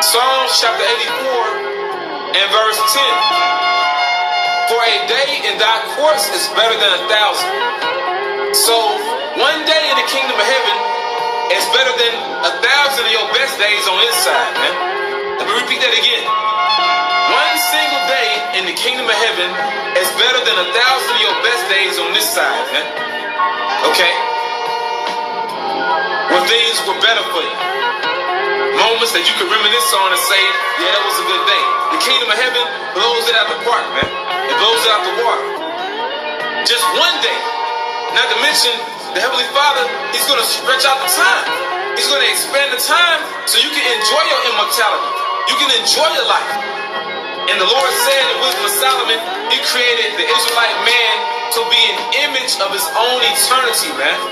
Psalms chapter 84 and verse 10. For a day in thy courts is better than 1,000. So one day in the kingdom of heaven is better than 1,000 of your best days on this side, man. Let me repeat that again. One single day in the kingdom of heaven is better than 1,000 of your best days on this side, man. Okay? Where things were better for you. Moments that you could reminisce on and say, yeah, that was a good day. The kingdom of heaven blows it out the park, man. It blows it out the water. Just one day. Not to mention, the Heavenly Father, He's going to stretch out the time. He's going to expand the time so you can enjoy your immortality. You can enjoy your life. And the Lord said in Wisdom of Solomon, He created the Israelite man to be an image of his own eternity, man.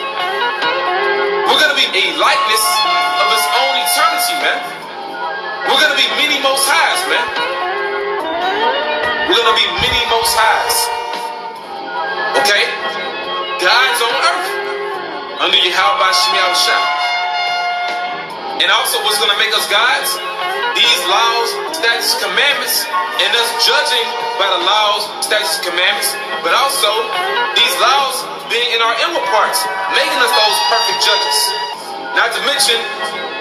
We're going to be a likeness of his own eternity, man. We're going to be many most highs, man. We're going to be many most highs. Okay? Gods on earth under Yahweh Shemiah Shah. And also what's going to make us gods? These laws, statutes, commandments, and us judging by the laws, statutes, commandments, but also these laws being in our inward parts, making us those perfect judges. Not to mention,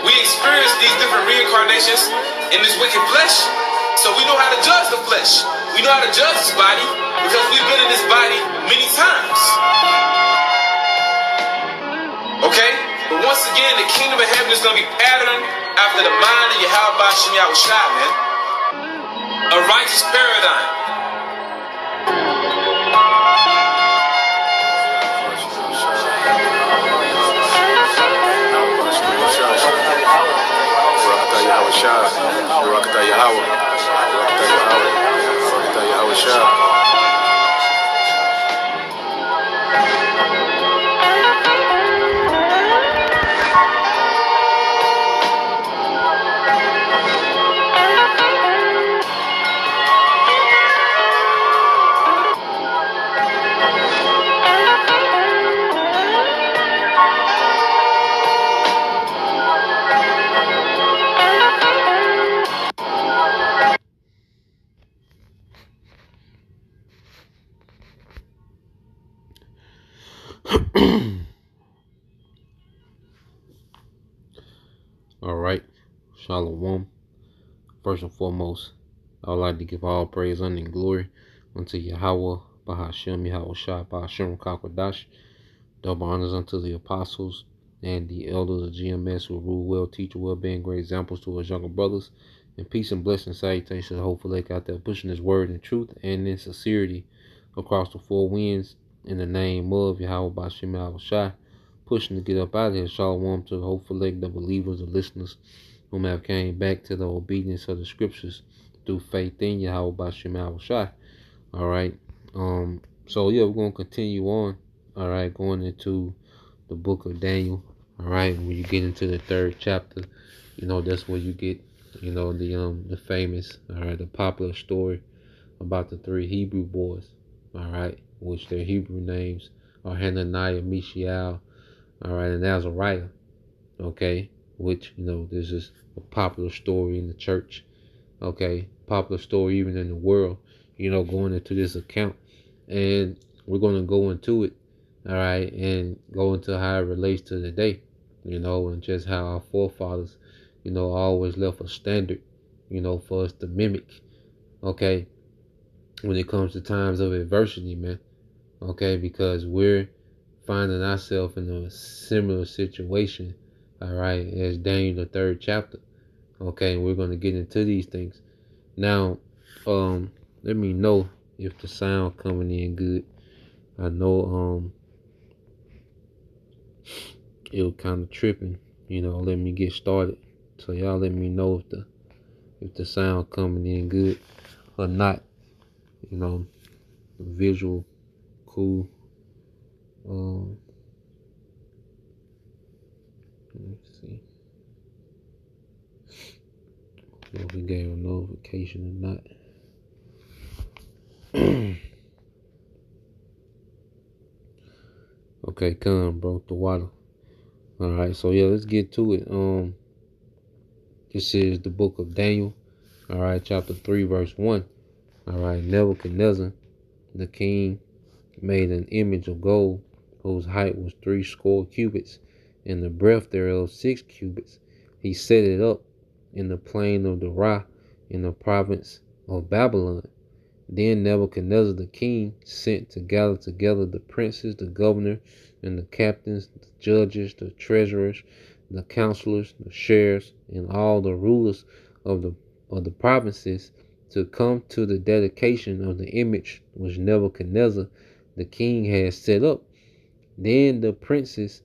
we experience these different reincarnations in this wicked flesh, so we know how to judge the flesh. We know how to judge this body because we've been in this body many times. Okay? But once again, the kingdom of heaven is going to be patterned after the mind of Yahweh Shemiah Shah, man. A righteous paradigm. All right, Shalom. First and foremost, I would like to give all praise, honor, and glory unto Yahweh, Bahashem, Yahweh Shah, Bahashem, Kakwadash. Double honors unto the apostles and the elders of GMS who rule well, teach well, being great examples to us younger brothers. And peace and blessing salutations, hopefully out there pushing His word in truth and in sincerity across the four winds in the name of Yahweh, Bahashem, Yahweh Shah. Pushing to get up out of here. Shalom to the hopeful the believers, the listeners whom have came back to the obedience of the scriptures through faith in Yahweh Bashim Shai. All right. So yeah, we're gonna continue on. All right, going into the book of Daniel. All right, when you get into the 3rd chapter, that's where you get, the famous, all right, the popular story about the 3 Hebrew boys. All right, which their Hebrew names are Hananiah, Mishael, all right, and Azariah, okay, which, this is a popular story in the church, okay, popular story even in the world, going into this account. And we're going to go into it, all right, and go into how it relates to today, and just how our forefathers, always left a standard, for us to mimic, okay, when it comes to times of adversity, man, okay, because we're finding ourselves in a similar situation, all right, as Daniel the 3rd chapter. Okay, we're going to get into these things. Now, let me know if the sound coming in good. I know it was kind of tripping, let me get started. So y'all let me know if the sound coming in good or not. The visual cool. Let's see if we gave a notification or not. Okay, come, bro, the water. All right, so yeah, let's get to it. This is the book of Daniel, all right, chapter 3, verse 1. All right, Nebuchadnezzar, the king, made an image of gold, whose height was 60 cubits, and the breadth thereof 6 cubits. He set it up in the plain of Dura, in the province of Babylon. Then Nebuchadnezzar the king sent to gather together the princes, the governors, and the captains, the judges, the treasurers, the counselors, the sheriffs, and all the rulers of the provinces, to come to the dedication of the image which Nebuchadnezzar the king had set up. Then the princes,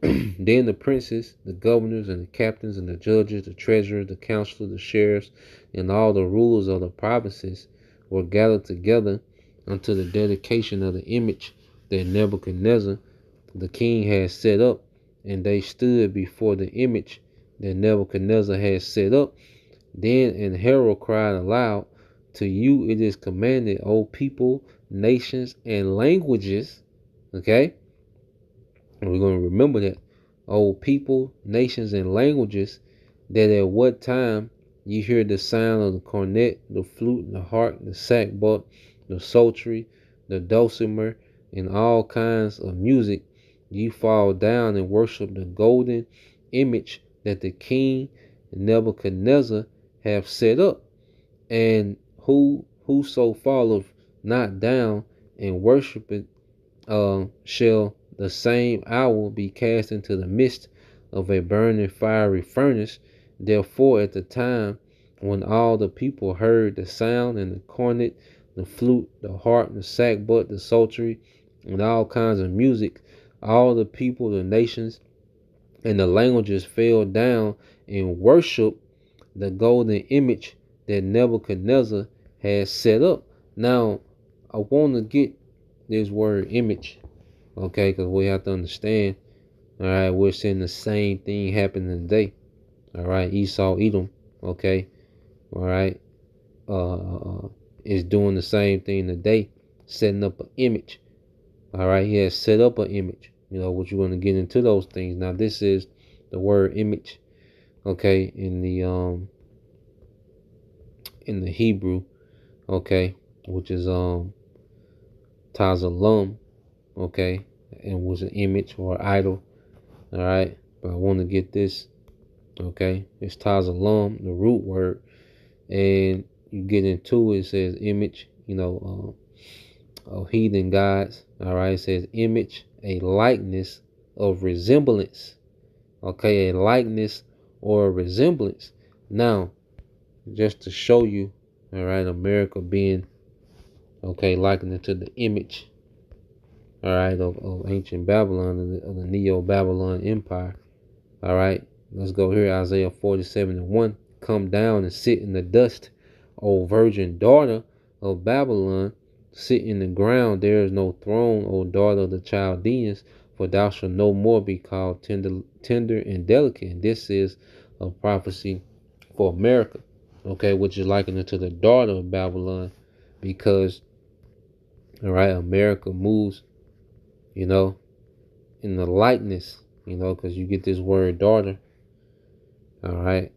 the governors, and the captains, and the judges, the treasurers, the counselors, the sheriffs, and all the rulers of the provinces were gathered together unto the dedication of the image that Nebuchadnezzar the king had set up. And they stood before the image that Nebuchadnezzar had set up. Then an herald cried aloud, to you it is commanded, O people, nations, and languages. Okay? And we're going to remember that. O people, nations, and languages, that at what time you hear the sound of the cornet, the flute, the harp, the sackbut, the psaltery, the dulcimer, and all kinds of music, you fall down and worship the golden image that the king Nebuchadnezzar have set up. And whoso falleth not down and worshipeth shall the same hour be cast into the midst of a burning fiery furnace. Therefore, at the time when all the people heard the sound, and the cornet, the flute, the harp, the sackbut, the psaltery, and all kinds of music, all the people, the nations, and the languages fell down and worshiped the golden image that Nebuchadnezzar had set up. Now, I want to get this word image, okay, because we have to understand, all right, we're seeing the same thing happen today. All right, Esau, Edom, okay, all right, is doing the same thing today, setting up an image. All right, he has set up an image, which you're going to get into those things. Now, this is the word image, okay, in the Hebrew, okay, which is Tazalum, okay, and was an image or idol. All right, but I want to get this, okay, it's Tazalum, the root word, and you get into it, it says image, of heathen gods. All right, it says image, a likeness of resemblance, okay, a likeness or a resemblance. Now, just to show you, all right, America being, okay, likened to the image, all right, of ancient Babylon, of the Neo-Babylon Empire. All right, let's go here. Isaiah 47:1. Come down and sit in the dust, O virgin daughter of Babylon. Sit in the ground. There is no throne, O daughter of the Chaldeans, for thou shalt no more be called tender and delicate. And this is a prophecy for America, okay, which is likened to the daughter of Babylon, because, all right, America moves, in the likeness, because you get this word daughter. All right,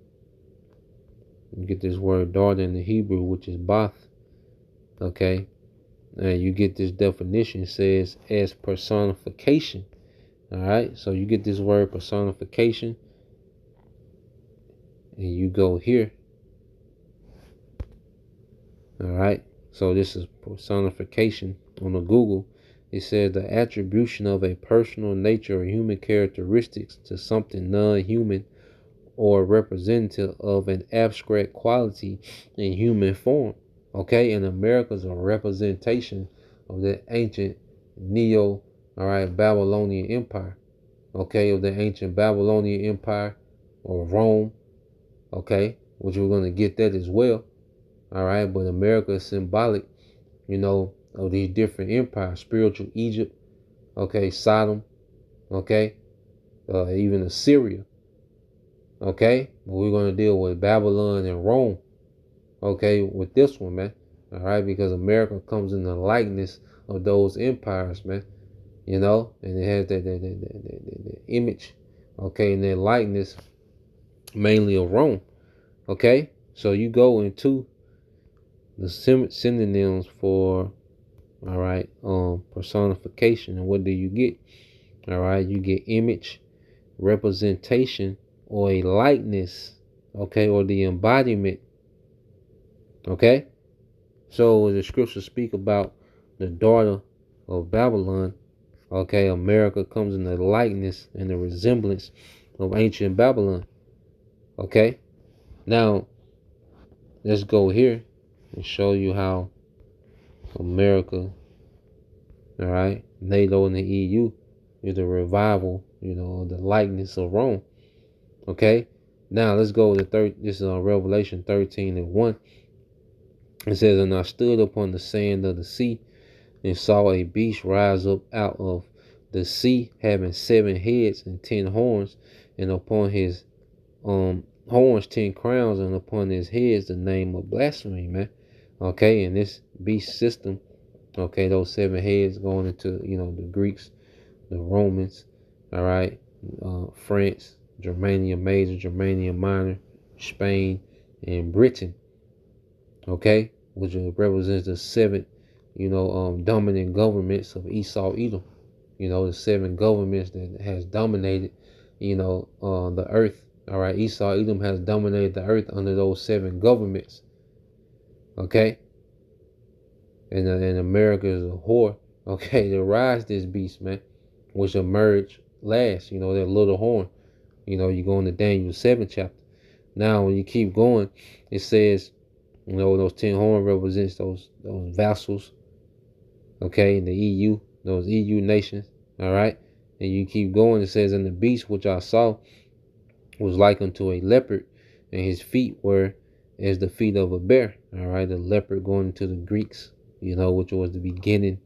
you get this word daughter in the Hebrew, which is bath, okay, and you get this definition, it says as personification. All right, so you get this word personification, and you go here. All right, so this is personification on the Google. It says the attribution of a personal nature or human characteristics to something non-human, or representative of an abstract quality in human form. Okay, and America is a representation of the ancient Neo, all right, Babylonian Empire. Okay, of the ancient Babylonian Empire, or Rome. Okay, which we're going to get that as well. All right, but America is symbolic, of these different empires. Spiritual Egypt, okay, Sodom, okay, even Assyria, okay. But we're going to deal with Babylon and Rome, okay, with this one, man. All right, because America comes in the likeness of those empires, man, and it has that image, okay, and their likeness mainly of Rome. Okay, so you go into the synonyms for, all right, personification, and what do you get? All right, you get image, representation, or a likeness, okay, or the embodiment. Okay, so the scriptures speak about the daughter of Babylon. Okay, America comes in the likeness and the resemblance of ancient Babylon. Okay, now let's go here and show you how America, all right, NATO and the EU is a revival, the likeness of Rome. Okay, now let's go to this is on Revelation 13:1. It says, and I stood upon the sand of the sea and saw a beast rise up out of the sea, having 7 heads and 10 horns, and upon his horns 10 crowns, and upon his heads the name of blasphemy, man. Okay, and this beast system, okay, those 7 heads going into, the Greeks, the Romans, all right, France, Germania Major, Germania Minor, Spain, and Britain, okay, which represents the 7, dominant governments of Esau, Edom, the 7 governments that has dominated, the earth. All right, Esau, Edom has dominated the earth under those 7 governments. Okay, and America is a whore. Okay, to rise this beast, man, which emerged last. That little horn. You go into Daniel 7 chapter. Now, when you keep going, it says, those 10 horns represents those vassals. Okay, in the EU, those EU nations. All right, and you keep going. It says, and the beast which I saw was like unto a leopard, and his feet were as the feet of a bear. All right, the leopard going to the Greeks, which was the beginning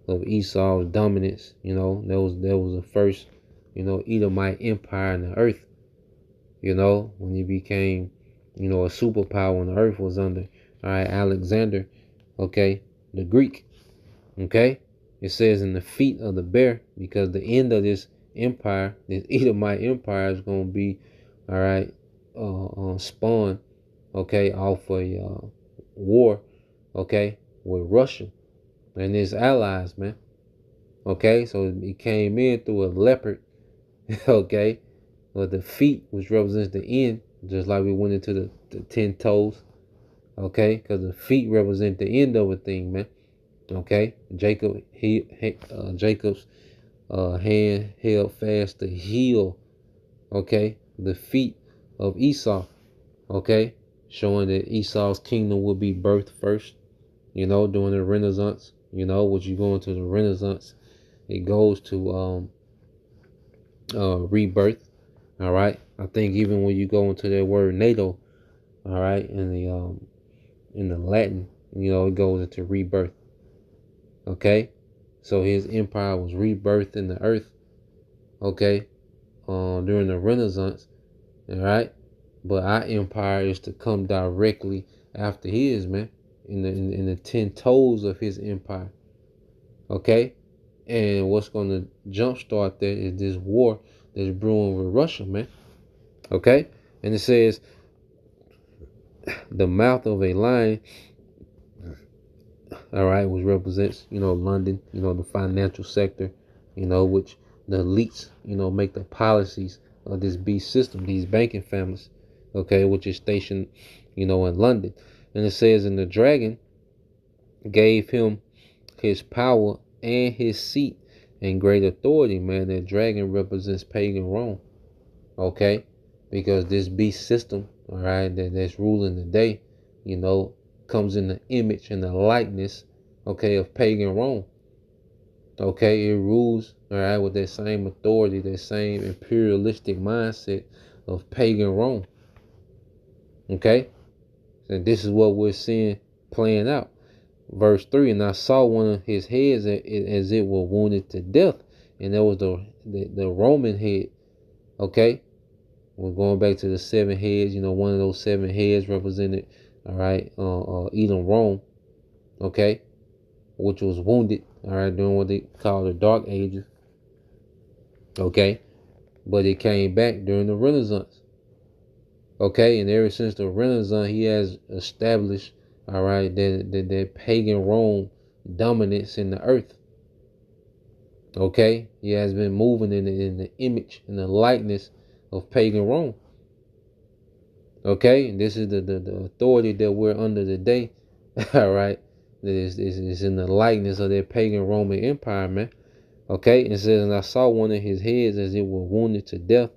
of Esau's dominance. That was the first, Edomite empire in the earth. When he became, a superpower on the earth was under, all right, Alexander, okay, the Greek. Okay, it says in the feet of the bear, because the end of this empire, this Edomite empire, is going to be, all right, spawned, okay, off a war, okay, with Russia and its allies, man. Okay, so it came in through a leopard, okay, but the feet, which represents the end, just like we went into the 10 toes, okay, because the feet represent the end of a thing, man. Okay, Jacob's hand held fast the heel, okay, the feet of Esau, okay, showing that Esau's kingdom will be birthed first, during the Renaissance. What you go into the Renaissance, it goes to rebirth. All right, I think even when you go into that word NATO, all right, in the Latin, it goes into rebirth. Okay, so his empire was rebirthed in the earth, okay, during the Renaissance, all right, but our empire is to come directly after his, man, in the 10 toes of his empire, okay, and what's going to jumpstart that is this war that's brewing with Russia, man, okay, and it says the mouth of a lion, all right, which represents, London, the financial sector, which the elites, make the policies of this beast system, these banking families, okay, which is stationed, in London. And it says, and the dragon gave him his power and his seat and great authority, man. That dragon represents pagan Rome, okay, because this beast system, all right, that's ruling the day, comes in the image and the likeness, okay, of pagan Rome. Okay, it rules, all right, with that same authority, that same imperialistic mindset of pagan Rome. Okay, and this is what we're seeing playing out. Verse 3, and I saw one of his heads as it were wounded to death, and that was the Roman head. Okay, we're going back to the 7 heads. One of those 7 heads represented, all right, Edom, Rome, okay, which was wounded, all right, during what they call the Dark Ages, okay, but it came back during the Renaissance, Okay, and ever since the Renaissance, he has established, all right, that pagan Rome dominance in the earth. Okay, he has been moving in the image and the likeness of pagan Rome. Okay, and this is the authority that we're under today. All right, that is in the likeness of that pagan Roman Empire, man. Okay, it says, and I saw one of his heads as it was wounded to death,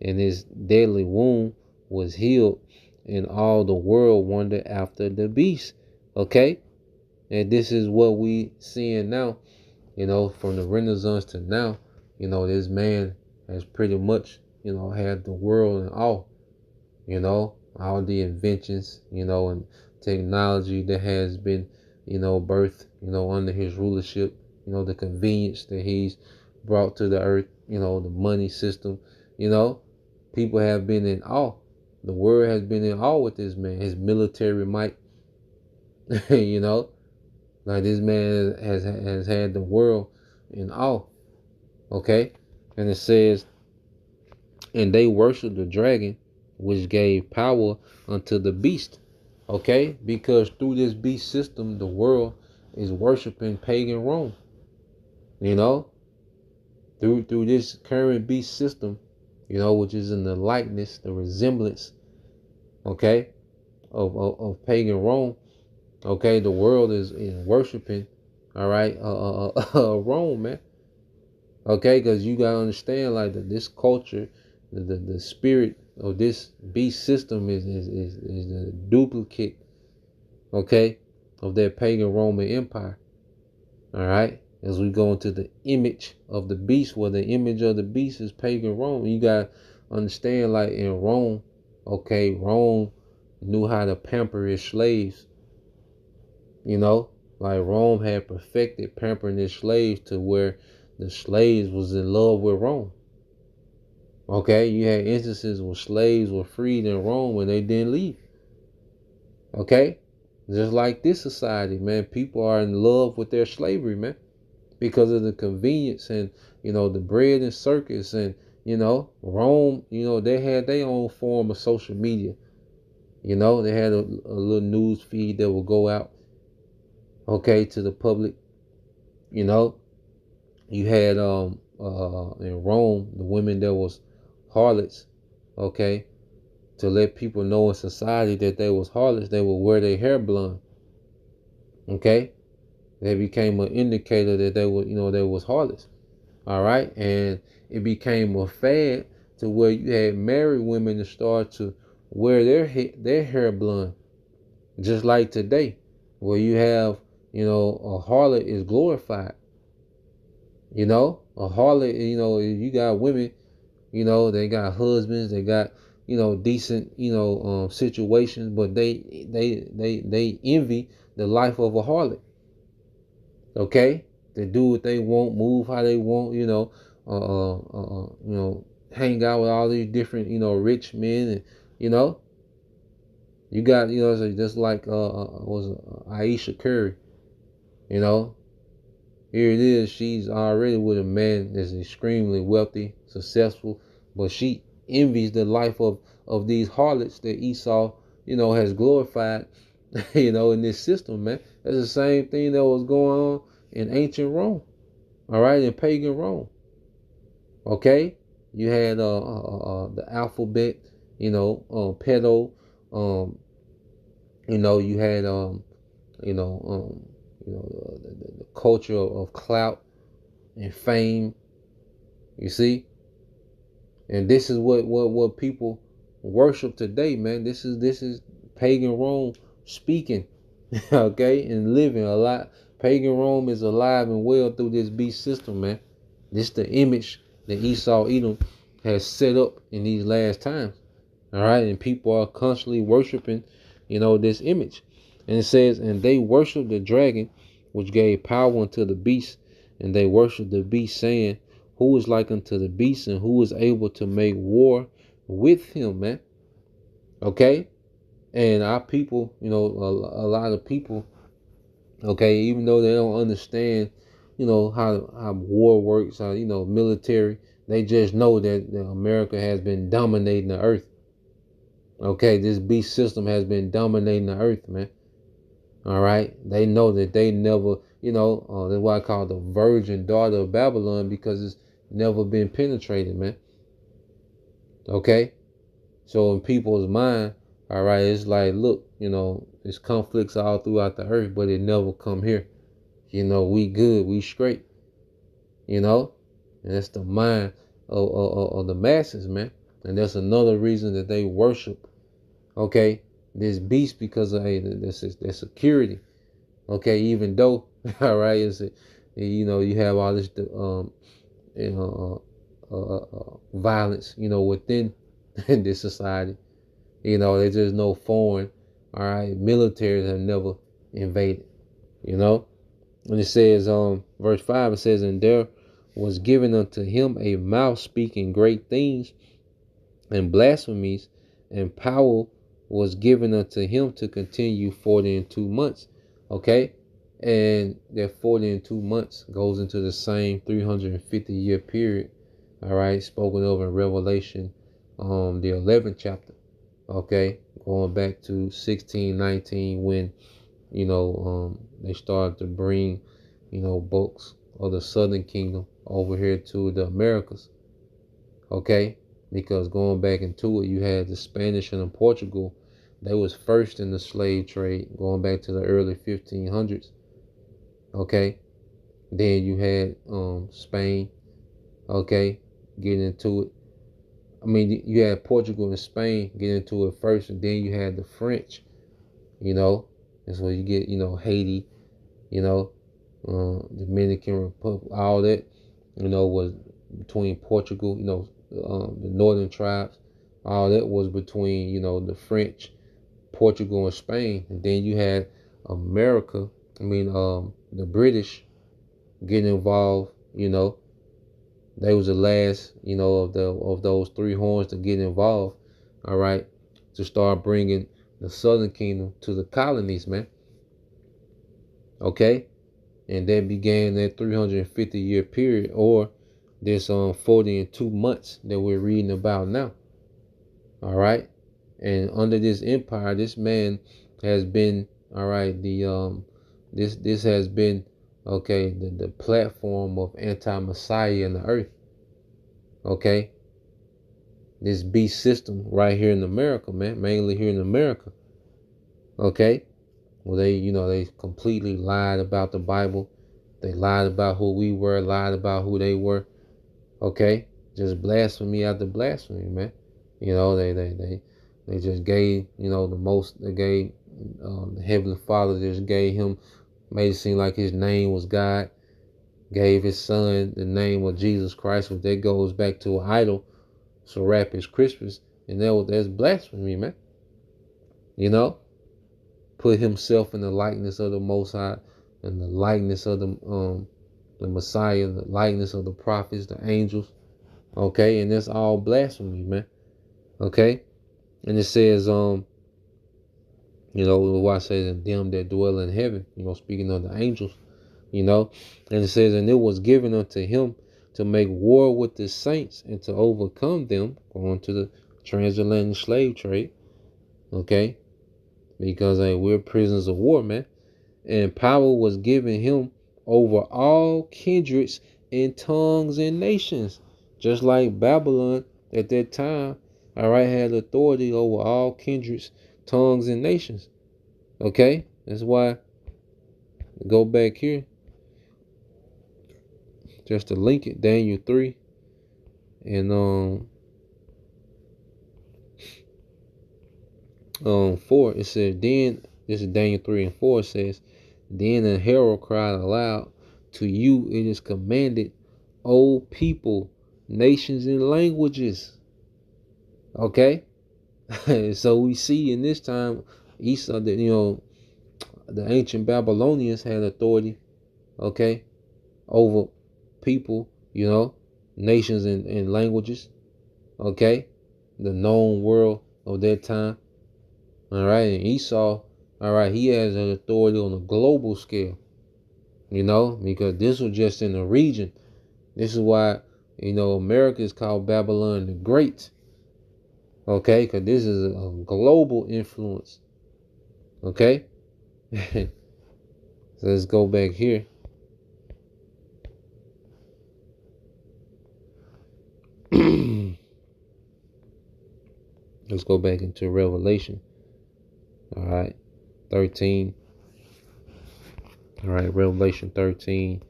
and his deadly wound was healed, and all the world wondered after the beast. Okay, and this is what we seeing now. From the Renaissance to now, this man has pretty much, had the world in awe. All the inventions, and technology that has been, birthed, under his rulership, the convenience that he's brought to the earth, the money system, people have been in awe. The world has been in awe with this man, his military might, like this man has had the world in awe. Okay. And it says, and they worship the dragon, which gave power unto the beast. Okay, because through this beast system, the world is worshiping pagan Rome. Through this current beast system, which is in the likeness, the resemblance, okay, of pagan Rome. Okay, the world is worshiping, all right, Rome, man. Okay, because you gotta understand, like, this culture, the spirit of this beast system is a duplicate, okay, of that pagan Roman Empire. All right, as we go into the image of the beast, where the image of the beast is pagan Rome, you gotta understand, like, in Rome, okay, Rome knew how to pamper its slaves. Like, Rome had perfected pampering its slaves to where the slaves was in love with Rome. Okay, you had instances where slaves were freed in Rome when they didn't leave. Okay, just like this society, man, people are in love with their slavery, man, because of the convenience and the bread and circus and Rome. They had their own form of social media. They had a little news feed that would go out, okay, to the public. You had in Rome, the women that was harlots, okay, to let people know in society that they was harlots, they would wear their hair blonde. Okay, they became an indicator that they were, they was harlots. All right, and it became a fad to where you had married women to start to wear their hair blonde, just like today, where you have, a harlot is glorified. A harlot, you got women, they got husbands, they got, decent, situations, but they envy the life of a harlot. Okay, they do what they want, move how they want, hang out with all these different, rich men, and you got, so just like was Aisha Curry, you know, here it is, she's already with a man that's extremely wealthy, successful, but she envies the life of these harlots that Esau, has glorified, in this system, man. That's the same thing that was going on in ancient Rome, all right, in pagan Rome. Okay, you had the alphabet, pedo, you had you know, the culture of clout and fame. You see, and this is what people worship today, man. This is pagan Rome speaking, okay, and living a lot. Pagan Rome is alive and well through this beast system, man. This the image that Esau Edom has set up in these last times. All right, and people are constantly worshiping, this image. And it says, and they worship the dragon, which gave power unto the beast, and they worship the beast, saying, who is like unto the beast, and who is able to make war with him, man? Okay, and our people, a lot of people, okay, even though they don't understand, how war works, how, military, they just know that America has been dominating the earth. Okay, this beast system has been dominating the earth, man. All right, they know that they never, that's why I call it the virgin daughter of Babylon, because it's never been penetrated, man. Okay, so in people's mind, all right, it's like, look, it's conflicts all throughout the earth, but it never come here. We good, we straight, you know, and that's the mind of the masses, man. And that's another reason that they worship, okay, this beast, because of their security. Okay, even though, all right, you have all this you know violence, within this society. There's just no foreign, all right, militaries have never invaded. And it says, verse 5, it says, and there was given unto him a mouth speaking great things and blasphemies, and power was given unto him to continue 42 months. Okay, and that 42 months goes into the same 350-year period, all right, spoken over in Revelation, the 11th chapter. Okay, going back to 1619, when they started to bring books of the Southern Kingdom over here to the Americas. Okay, because going back into it, you had the Spanish and the Portugal. They was first in the slave trade, going back to the early 1500s. Okay, then you had Spain. Okay, getting into it. I mean, you had Portugal and Spain get into it first, and then you had the French. And so you get Haiti, Dominican Republic, all that, was between Portugal, the northern tribes, all that was between, the French, Portugal, and Spain. And then you had America, the British getting involved, they was the last, of those three horns to get involved, all right, to start bringing the Southern Kingdom to the colonies, man. Okay, and that began that 350-year period, or this 42 months that we're reading about now. All right, and under this empire, this man has been, all right, this has been, okay, the platform of anti-Messiah in the earth. Okay, this beast system right here in America, man, mainly here in America. Okay, well, they completely lied about the Bible. They lied about who we were, lied about who they were. Okay, just blasphemy after blasphemy, man. They just gave, the most. They gave the Heavenly Father, just gave him, made it seem like his name was God. Gave his son the name of Jesus Christ, which that goes back to an idol. So rap is Christmas, and that's blasphemy, man. Put himself in the likeness of the Most High, and the likeness of the Messiah, the likeness of the prophets, the angels. Okay, and that's all blasphemy, man. Okay, and it says, why it says, and them that dwell in heaven, speaking of the angels, and it says, and it was given unto him to make war with the saints and to overcome them, going to the transatlantic slave trade. Okay, because we're prisoners of war, man. And power was given him over all kindreds and tongues and nations, just like Babylon at that time, all right, had authority over all kindreds, tongues, and nations. Okay, that's why, go back here just to link it, Daniel 3 and 4. It says, then, this is Daniel 3 and 4. It says, then a herald cried aloud, to you it is commanded, O people, nations, and languages. Okay, so we see in this time, Esau, that the ancient Babylonians had authority, okay, over people, nations and languages, okay, the known world of that time. All right, and Esau, all right, he has an authority on a global scale, because this was just in the region. This is why, America is called Babylon the Great. Okay, because this is a global influence. Okay, so let's go back here. Let's go back into Revelation. All right, 13. All right, Revelation 13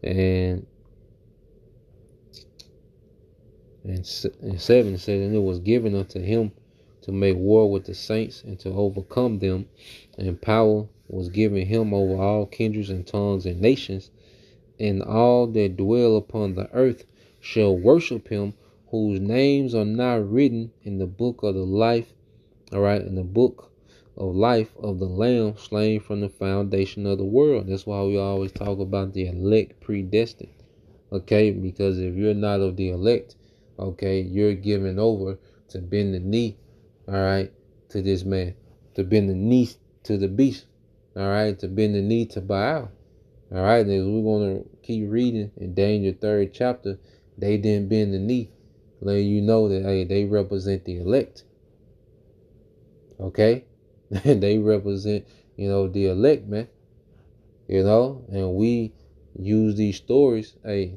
and 7 says, and it was given unto him to make war with the saints and to overcome them, and power was given him over all kindreds and tongues and nations, and all that dwell upon the earth shall worship him, whose names are not written in the book of the life, all right, in the book of life of the Lamb slain from the foundation of the world. That's why we always talk about the elect predestined. Okay, because if you're not of the elect, okay, you're given over to bend the knee, all right, to this man, to bend the knee to the beast, all right, to bend the knee to Baal. All right, and we're going to keep reading in Daniel 3rd chapter. They didn't bend the knee, letting you know that, hey, they represent the elect. Okay, they represent, the elect, man. And we use these stories, as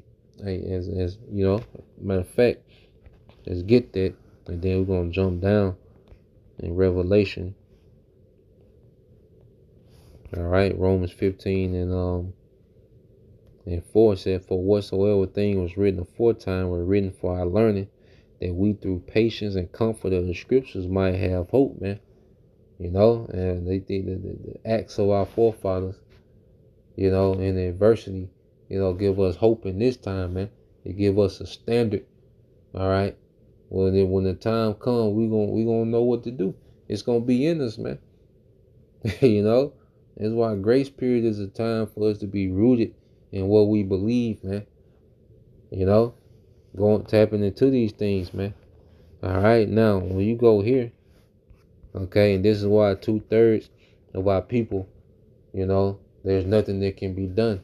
matter of fact, let's get that, and then we're gonna jump down in Revelation. All right, Romans 15 and 4 said, for whatsoever thing was written aforetime were written for our learning, that we through patience and comfort of the scriptures might have hope, man. And they think that the acts of our forefathers, in adversity, give us hope in this time, man. It give us a standard. All right. Well, then when the time comes, we gonna know what to do. It's gonna be in us, man. That's why grace period is a time for us to be rooted in what we believe, man. Going tapping into these things, man. All right. Now, when you go here, okay, and this is why 2/3 of our people, there's nothing that can be done.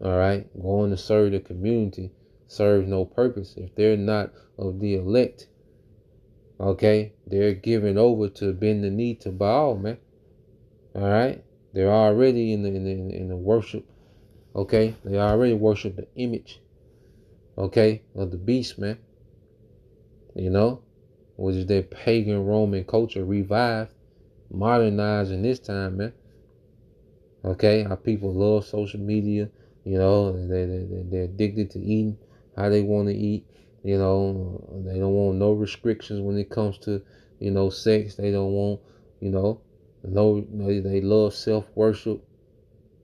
All right, going to serve the community serves no purpose if they're not of the elect. Okay, they're given over to bend the knee to Baal, man. All right, they're already in the worship. Okay, they already worship the image. Okay, of the beast, man. Which is that pagan Roman culture revived, modernized in this time, man. Okay, our people love social media. They're addicted to eating how they want to eat. They don't want no restrictions when it comes to, sex. They don't want, they love self-worship.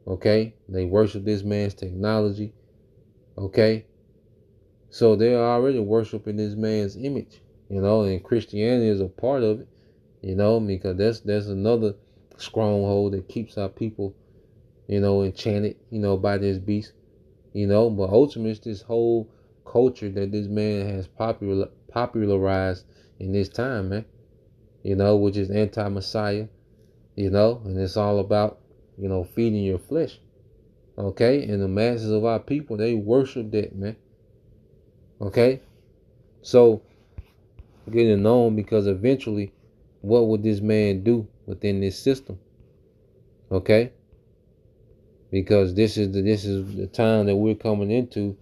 Okay, they worship this man's technology. Okay, so they're already worshiping this man's image. And Christianity is a part of it. Because that's another stronghold that keeps our people enchanted, by this beast, but ultimately it's this whole culture that this man has popularized in this time, man, which is anti-Messiah, and it's all about, feeding your flesh, okay, and the masses of our people, they worship that, man, okay, so getting known because eventually, what would this man do within this system, okay? Because this is the time that we're coming into.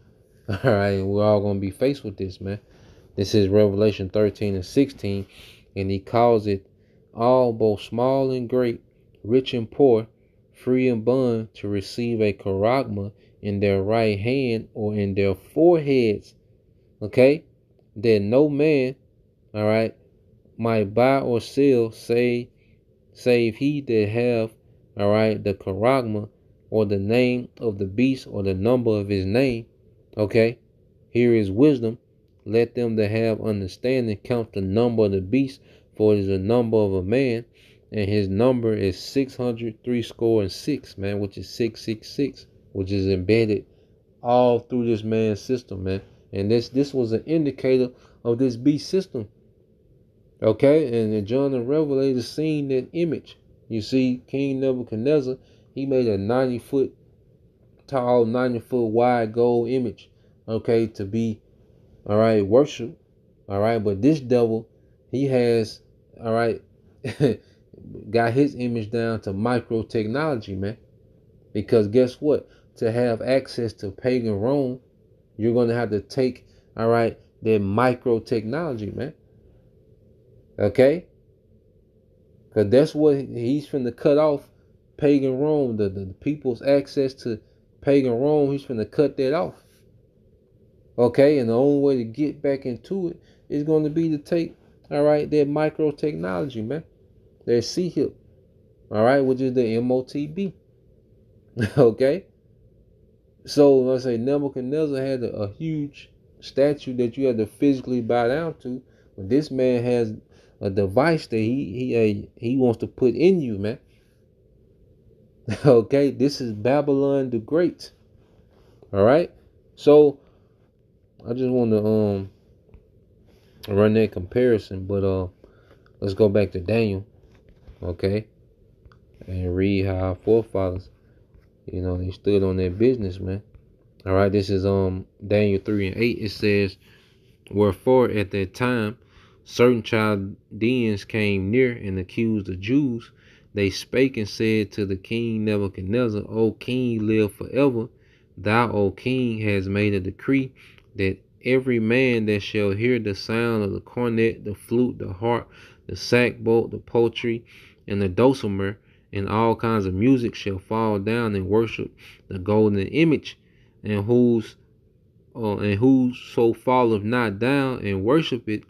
All right, and we're all gonna be faced with this, man. This is Revelation 13 and 16, and he calls it all, both small and great, rich and poor, free and bond, to receive a charagma in their right hand or in their foreheads. Okay, that no man, all right, might buy or sell, save he that have, all right, the charagma, or the name of the beast, or the number of his name. Okay, here is wisdom. Let them that have understanding count the number of the beast, for it is the number of a man, and his number is 636, man, which is 666, which is embedded all through this man's system, man. And this was an indicator of this beast system. Okay, and John the Revelator seen that image. You see, King Nebuchadnezzar, he made a 90-foot tall, 90-foot wide gold image, okay, to be, all right, worship, all right. But this devil, He has, all right, got his image down to micro technology, man. Because guess what? To have access to pagan Rome, you're going to have to take, all right, that micro technology, man. Okay? Because that's what he's finna cut off pagan Rome, the people's access to pagan Rome. He's finna cut that off. Okay? And the only way to get back into it is going to be to take, all right, that micro technology, man. That C-hip, all right, which is the MOTB. Okay? So let's say Nebuchadnezzar had a huge statue that you had to physically bow down to. But this man has a device that he wants to put in you, man. Okay, this is Babylon the Great. All right. So I just want to run that comparison, but let's go back to Daniel, okay, and read how our forefathers, they stood on their business, man. All right, this is Daniel 3:8. It says, "Wherefore at that time certain Chaldeans came near and accused the Jews. They spake and said to the king Nebuchadnezzar, O king, live forever. Thou, O king, hast made a decree that every man that shall hear the sound of the cornet, the flute, the harp, the sackbut, the poultry, and the dulcimer, and all kinds of music shall fall down and worship the golden image, and whoso falleth not down and worship it,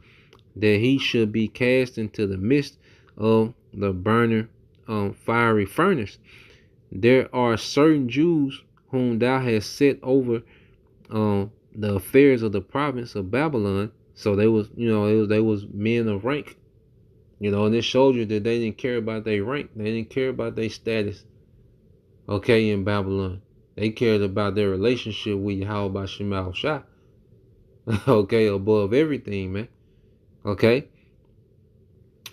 that he should be cast into the midst of the burning fiery furnace. There are certain Jews whom thou hast set over the affairs of the province of Babylon." So they was, they was men of rank, and it showed you that they didn't care about their rank. They didn't care about their status, okay, in Babylon. They cared about their relationship with Yahweh Shemal Shah, okay, above everything, man. Okay.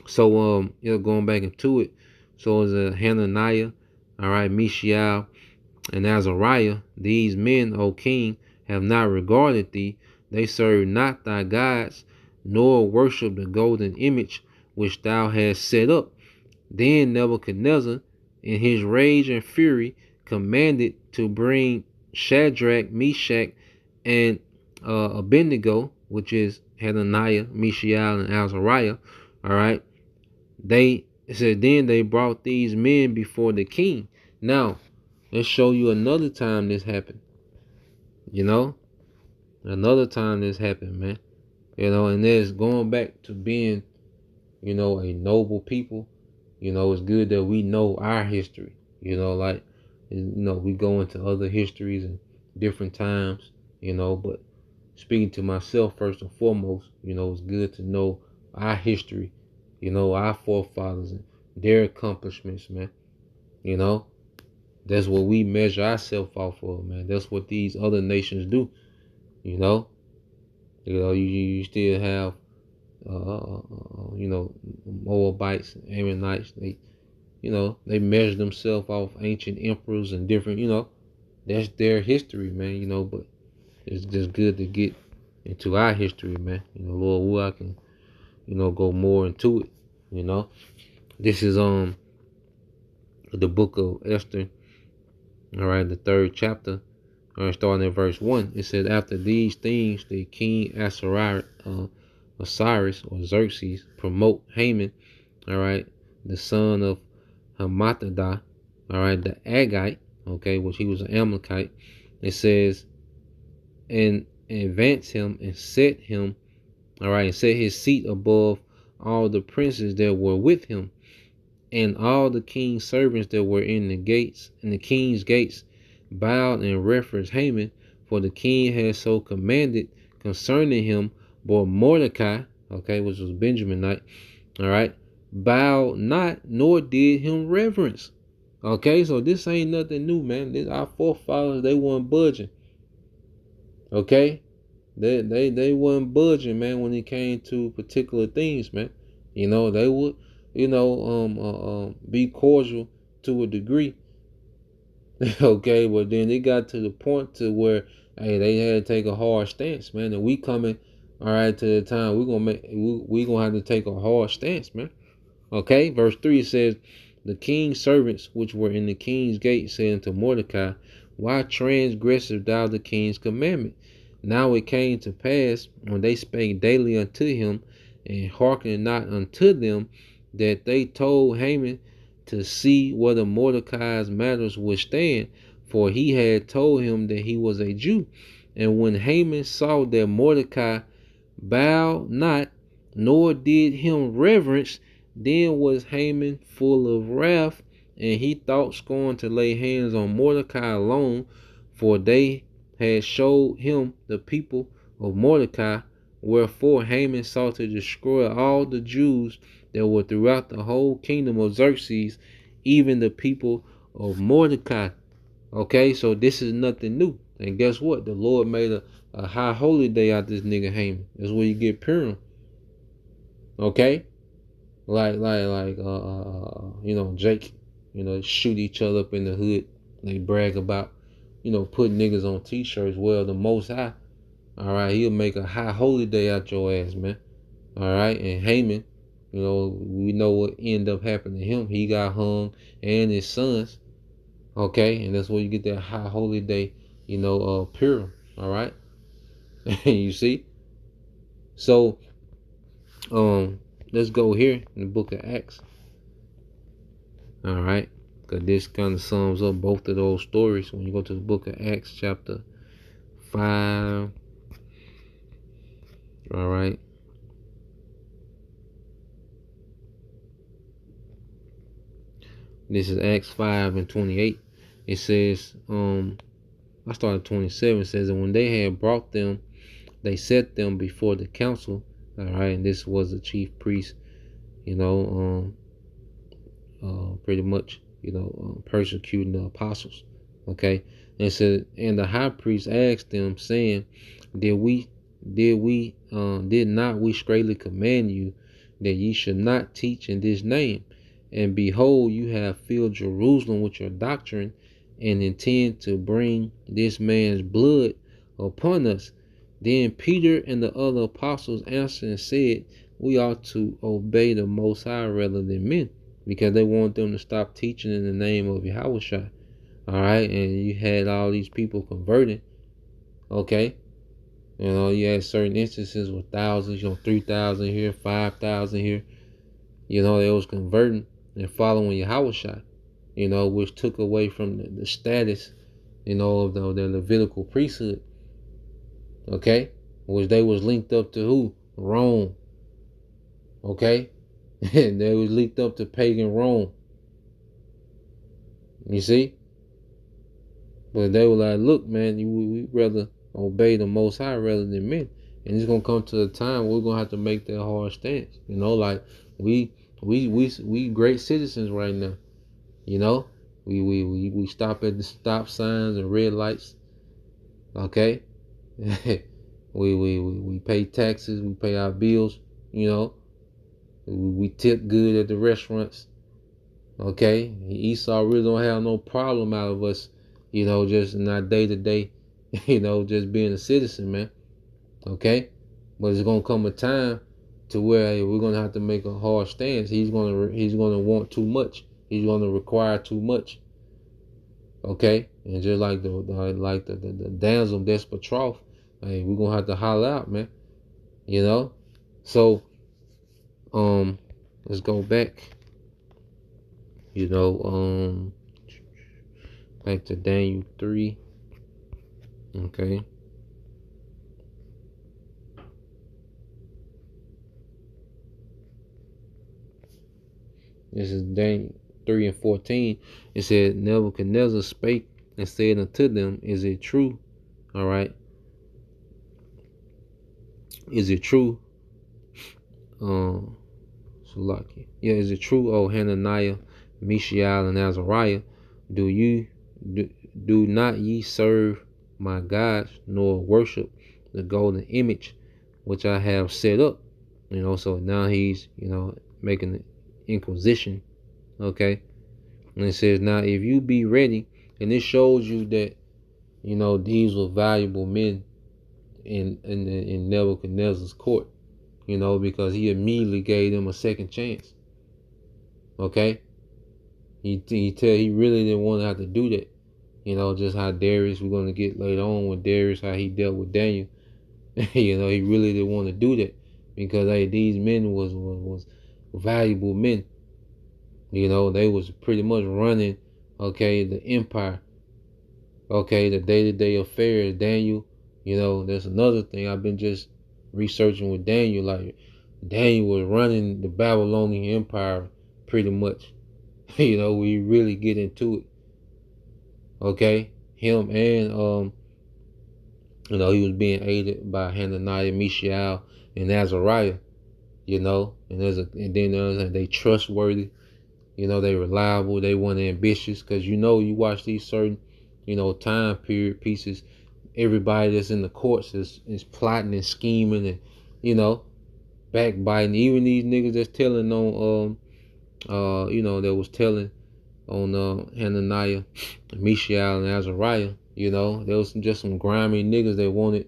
So going back into it. So it's a Hananiah, all right, Mishael, and Azariah. These men, O king, have not regarded thee. They serve not thy gods, nor worship the golden image which thou hast set up. Then Nebuchadnezzar, in his rage and fury, commanded to bring Shadrach, Meshach, and Abednego, which is Hananiah, Mishael, and Azariah. All right. They said, then they brought these men before the king. Now, let's show you another time this happened. Another time this happened, man. And there's going back to being, a noble people. It's good that we know our history. We go into other histories and different times, but speaking to myself first and foremost, it's good to know our history, our forefathers and their accomplishments, man. That's what we measure ourselves off of, man. That's what these other nations do. You still have Moabites, Ammonites. They measure themselves off ancient emperors and different, that's their history, man. But it's just good to get into our history, man. Lord, who I can, go more into it. This is the book of Esther, all right, the 3rd chapter, all right, starting at verse 1. It says, after these things, the king Osiris or Xerxes promote Haman, all right, the son of Hammedatha, all right, the Agite, okay, which he was an Amalekite. It says, and advance him and set him, all right, and set his seat above all the princes that were with him, and all the king's servants that were in the gates, in the king's gates, bowed and reverenced Haman, for the king had so commanded concerning him. But Mordecai, okay, which was Benjaminite, all right, bowed not, nor did him reverence. Okay, so this ain't nothing new, man. Our forefathers, they weren't budging. Okay, they weren't budging, man, when it came to particular things, man. They would, be cordial to a degree. Okay, but then it got to the point to where, hey, they had to take a hard stance, man. And we coming All right, to the time we gonna have to take a hard stance, man. Okay, verse 3 says, the king's servants which were in the king's gate said unto Mordecai, why transgressest thou the king's commandment? Now it came to pass, when they spake daily unto him, and hearkened not unto them, that they told Haman to see whether Mordecai's matters would stand, for he had told him that he was a Jew. And when Haman saw that Mordecai bowed not, nor did him reverence, then was Haman full of wrath, and he thought scorn to lay hands on Mordecai alone, for they had showed him the people of Mordecai. Wherefore Haman sought to destroy all the Jews that were throughout the whole kingdom of Xerxes, even the people of Mordecai. Okay, so this is nothing new. And guess what? The Lord made a high holy day out this nigga Haman. That's where you get Purim. Okay? Jake, shoot each other up in the hood. They brag about, putting niggas on t-shirts. Well, the Most High, all right, he'll make a high holy day out your ass, man. All right, and Haman, we know what ended up happening to him. He got hung, and his sons. Okay, and that's where you get that high holy day, Purim. All right, you see. So, let's go here in the book of Acts. All right, because this kind of sums up both of those stories when you go to the book of Acts, chapter 5. All right. This is Acts 5 and 28. It says, I started 27. It says, and when they had brought them, they set them before the council. All right, and this was the chief priest, pretty much, persecuting the apostles. Okay, and it said, and the high priest asked them, saying, did not we straitly command you that ye should not teach in this name? And behold, you have filled Jerusalem with your doctrine, and intend to bring this man's blood upon us. Then Peter and the other apostles answered and said, we ought to obey the Most High rather than men, because they want them to stop teaching in the name of Yahushua. All right, and you had all these people converting. Okay, you had certain instances with thousands, 3,000 here, 5,000 here. They was converting and following Yahushua, which took away from the status, of the Levitical priesthood. Okay, which they was linked up to who? Rome. Okay, and they was linked up to pagan Rome. You see? But they were like, look, man, we rather obey the Most High rather than men. And it's gonna come to a time where we're gonna have to make that hard stance. Like we great citizens right now. We stop at the stop signs and red lights. Okay, we pay taxes, we pay our bills. We tip good at the restaurants. Okay, Esau really don't have no problem out of us. Just in our day to day. Just being a citizen, man. Okay, but it's gonna come a time to where we're gonna have to make a hard stance. He's gonna want too much. He's gonna require too much. Okay, and just like the damsel Despetroff, hey, we're gonna have to holler out, man. So let's go back. Back to Daniel 3. Okay. This is Daniel 3 and 14. It said, Nebuchadnezzar spake and said unto them, is it true? All right. Is it true? Yeah, is it true, O Hananiah, Mishael, and Azariah? Do not ye serve my gods, nor worship the golden image which I have set up? So now he's, making the inquisition. Okay. And it says, now if you be ready, and this shows you that, these were valuable men in Nebuchadnezzar's court, because he immediately gave them a second chance. Okay, he really didn't want to have to do that. Just how Darius, we're going to get later on with Darius, how he dealt with Daniel. He really didn't want to do that because these men was valuable men. They was pretty much running, the empire. The day-to-day affairs. Daniel, that's another thing I've been just researching with Daniel. Like, Daniel was running the Babylonian Empire pretty much. We really get into it. Him and he was being aided by Hananiah, Mishael, and Azariah. And then they trustworthy. They reliable. They weren't ambitious, because you watch these certain time period pieces. Everybody that's in the courts is plotting and scheming and backbiting. Even these niggas that's telling on that was telling on Hananiah, Mishael, and Azariah. There was just some grimy niggas that wanted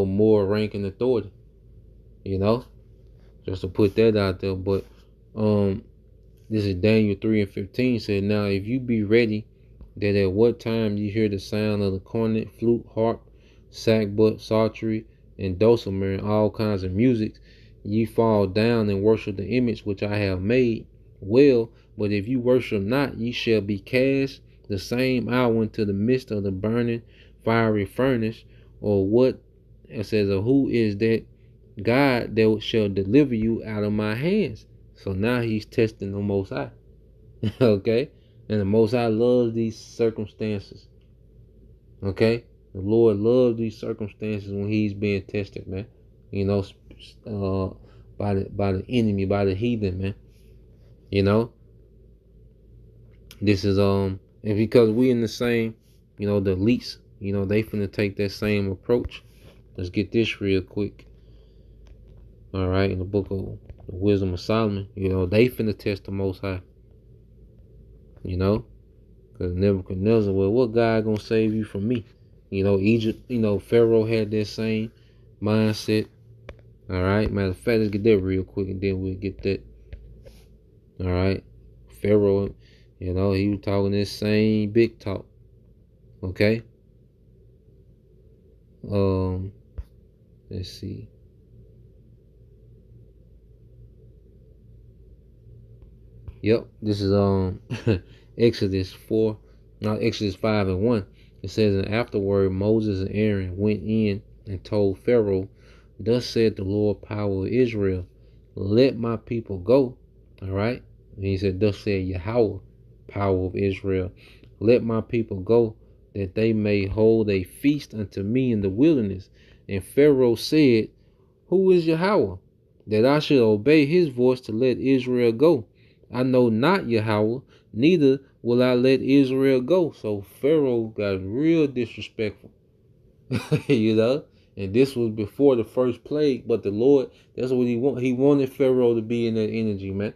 more rank and authority. Just to put that out there. But this is Daniel 3:15 said, "Now if you be ready, that at what time you hear the sound of the cornet, flute, harp, sackbut, psaltery, and dulcimer, and all kinds of music, ye fall down and worship the image which I have made. Well, but if you worship not, ye shall be cast the same hour into the midst of the burning fiery furnace." Or what it says, "Or who is that God that shall deliver you out of my hands?" So now he's testing the Most High. Okay? And the Most High loves these circumstances. Okay? The Lord loves these circumstances when he's being tested, man. By the enemy, by the heathen, man. This is and because we in the same, the elites, they finna take that same approach. Let's get this real quick. All right, in the book of the Wisdom of Solomon, they finna test the Most High. Because Nebuchadnezzar, well, what God gonna save you from me? Egypt, Pharaoh had that same mindset. All right, matter of fact, let's get that real quick and then we'll get that. All right, Pharaoh, he was talking this same big talk. Okay. Let's see. Yep, this is Exodus 5:1. It says, "And afterward Moses and Aaron went in and told Pharaoh, Thus said the Lord, power of Israel, let my people go." All right. And he said, "Thus said Yahweh, power of Israel, let my people go, that they may hold a feast unto me in the wilderness." And Pharaoh said, "Who is Yahweh, that I should obey his voice to let Israel go? I know not Yahweh, neither will I let Israel go." So Pharaoh got real disrespectful. And this was before the first plague, but the Lord, that's what he wanted. He wanted Pharaoh to be in that energy, man.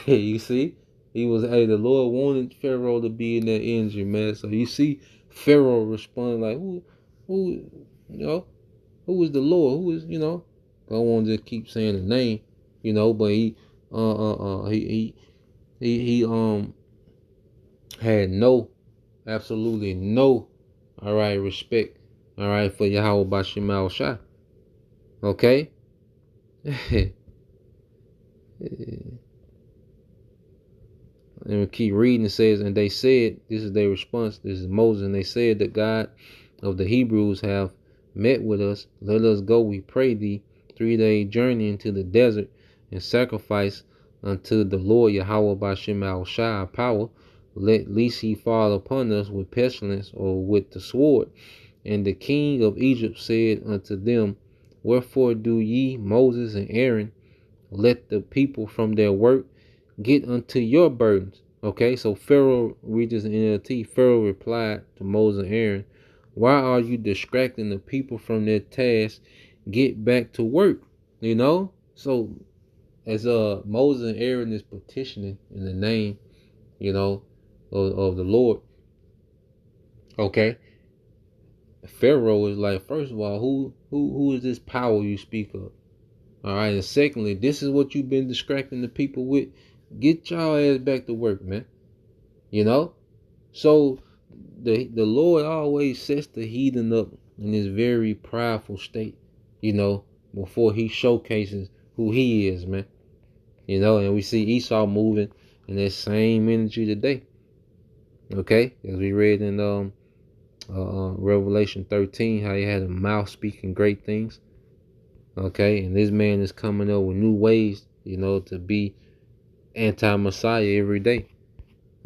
You see? The Lord wanted Pharaoh to be in that energy, man. So you see Pharaoh respond like, who is the Lord? Who is, I don't want to just keep saying the name, but he had absolutely no, all right, respect, all right, for Yahweh Bashim Al Shah. Okay? And we keep reading. It says, "And they said," this is their response, this is Moses, "and they said, the God of the Hebrews have met with us. Let us go, we pray thee, 3-day journey into the desert, and sacrifice unto the Lord Yahweh Bashim Al Shah power, lest he fall upon us with pestilence or with the sword." And the king of Egypt said unto them, "Wherefore do ye, Moses and Aaron, let the people from their work get unto your burdens?" Okay, so Pharaoh, read this in NLT. Pharaoh replied to Moses and Aaron, "Why are you distracting the people from their task? Get back to work." So as Moses and Aaron is petitioning in the name, of the Lord. Okay. Pharaoh is like, first of all, who is this power you speak of? All right, and secondly, this is what you've been distracting the people with. Get y'all ass back to work, man. You know? So the Lord always sets the heathen up in this very prideful state, before he showcases who he is, man. And we see Esau moving in that same energy today. Okay? As we read in Revelation 13, how he had a mouth speaking great things. Okay, and this man is coming up with new ways, to be anti-Messiah every day.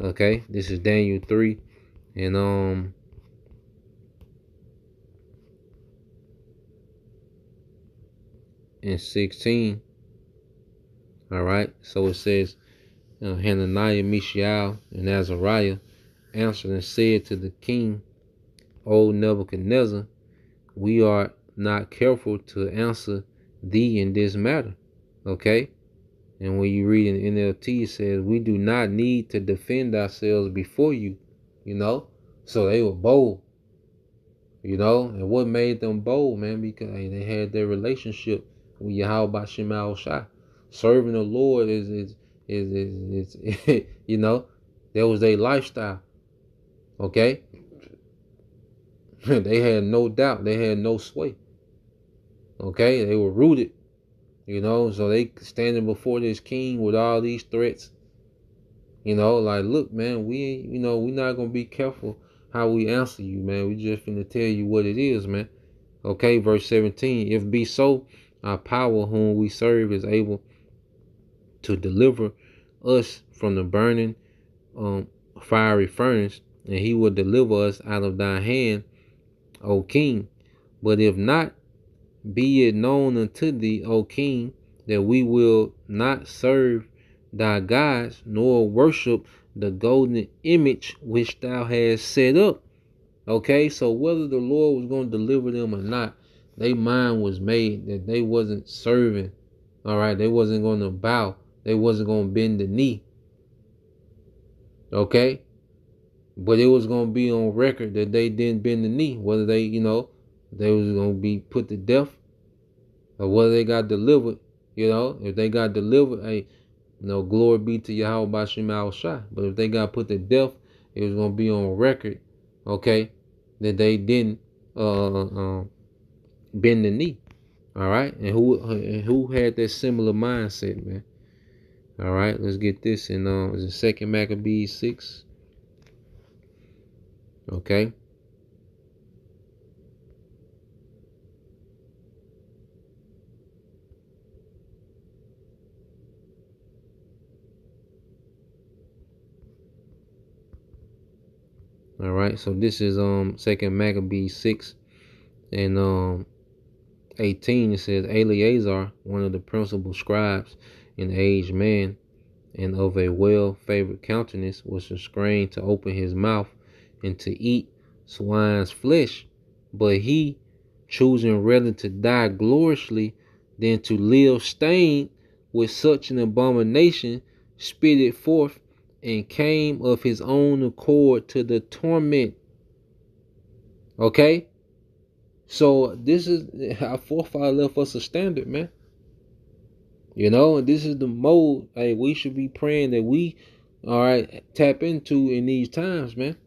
Okay, this is Daniel 3 and 16. All right, so it says, Hananiah, Mishael, and Azariah answered and said to the king, O Nebuchadnezzar, we are not careful to answer thee in this matter. Okay, and when you read in NLT, it says, we do not need to defend ourselves before you, So they were bold, And what made them bold, man? Because they had their relationship with Yahweh Shema Shai. Serving the Lord is that was their lifestyle. Okay? They had no doubt. They had no sway. Okay? They were rooted. So they standing before this king with all these threats. Like, look, man, we not gonna be careful how we answer you, man. We just finna tell you what it is, man. Okay, verse 17. If be so, our power whom we serve is able to deliver us from the burning fiery furnace, and he will deliver us out of thy hand, O king. But if not, be it known unto thee, O king, that we will not serve thy gods, nor worship the golden image which thou hast set up. Okay, so whether the Lord was going to deliver them or not, their mind was made that they wasn't serving. All right, they wasn't going to bow. They wasn't going to bend the knee. Okay, but it was going to be on record that they didn't bend the knee. Whether they was going to be put to death, or whether they got delivered. If they got delivered, hey, glory be to Yahweh Bashim Al Shai. But if they got put to death, it was going to be on record, okay, that they didn't bend the knee. All right, and who had that similar mindset, man? All right, let's get this in is it 2 Maccabees 6? Okay. All right, so this is 2 Maccabees 6 and 18. It says, Eleazar, one of the principal scribes, an aged man and of a well-favored countenance, was constrained to open his mouth and to eat swine's flesh. But he, choosing rather to die gloriously than to live stained with such an abomination, spit it forth and came of his own accord to the torment. Okay? So this is our forefather left us a standard, man. And this is the mode, hey, we should be praying that we, all right, tap into in these times, man.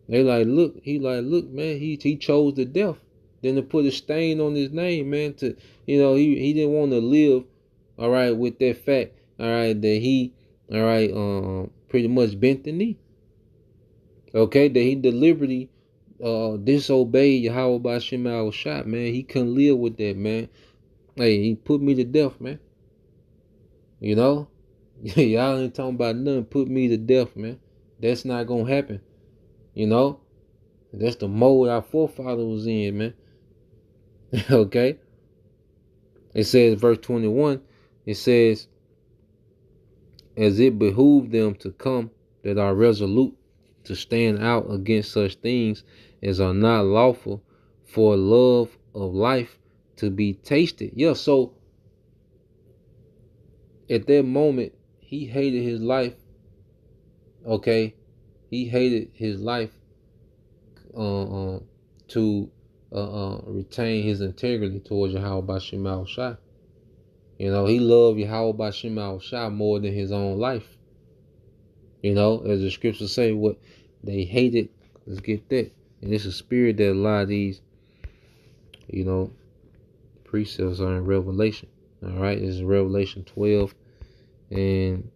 He like, look, man, he chose the death. Then to put a stain on his name, man, to, he didn't want to live, all right, with that fact, all right, that he, all right, pretty much bent the knee. Okay, that he deliberately disobeyed Yahweh by Shema shot, man. He couldn't live with that, man. Hey, he put me to death, man. Y'all ain't talking about nothing. Put me to death, man. That's not gonna happen. That's the mode our forefather was in, man. Okay. It says, verse 21. It says, as it behooved them to come that are resolute to stand out against such things as are not lawful, for love of life to be tasted. Yeah, so at that moment, he hated his life. Okay, he hated his life to retain his integrity towards Yahweh Bashim Shai. You know, he loved Yahweh Bashim Shai more than his own life. You know, as the scriptures say, what they hated, let's get that. And it's a spirit that a lot of these, you know, precepts are in Revelation. All right, this is Revelation 12 and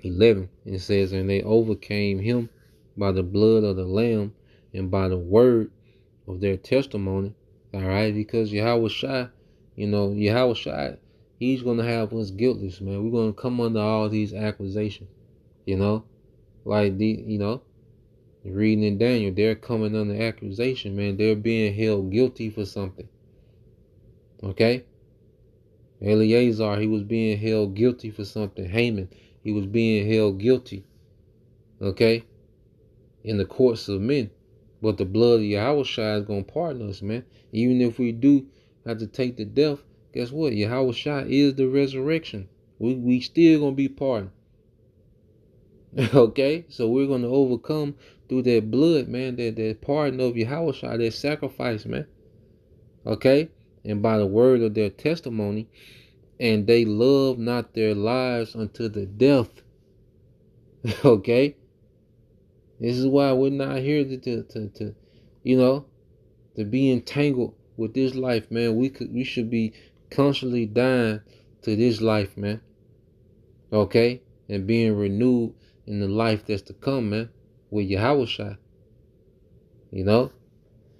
11. It says, and they overcame him by the blood of the Lamb and by the word of their testimony. All right, because Yahweh Shai, you know, Yahweh Shai, he's going to have us guiltless, man. We're going to come under all these accusations, you know, like you know, reading in Daniel, they're coming under accusation, man. They're being held guilty for something. Okay? Eleazar, he was being held guilty for something. Haman, he was being held guilty. Okay? In the courts of men. But the blood of Yahweh Shai is going to pardon us, man. Even if we do have to take the death, guess what? Yahweh Shai is the resurrection. We still going to be pardoned. Okay? So we're going to overcome through that blood, man, that pardon of Yahweh Shai, that sacrifice, man. Okay? And by the word of their testimony, and they love not their lives unto the death. Okay? This is why we're not here to you know, to be entangled with this life, man. We should be constantly dying to this life, man. Okay? And being renewed in the life that's to come, man, with Yahweh Shai. You know?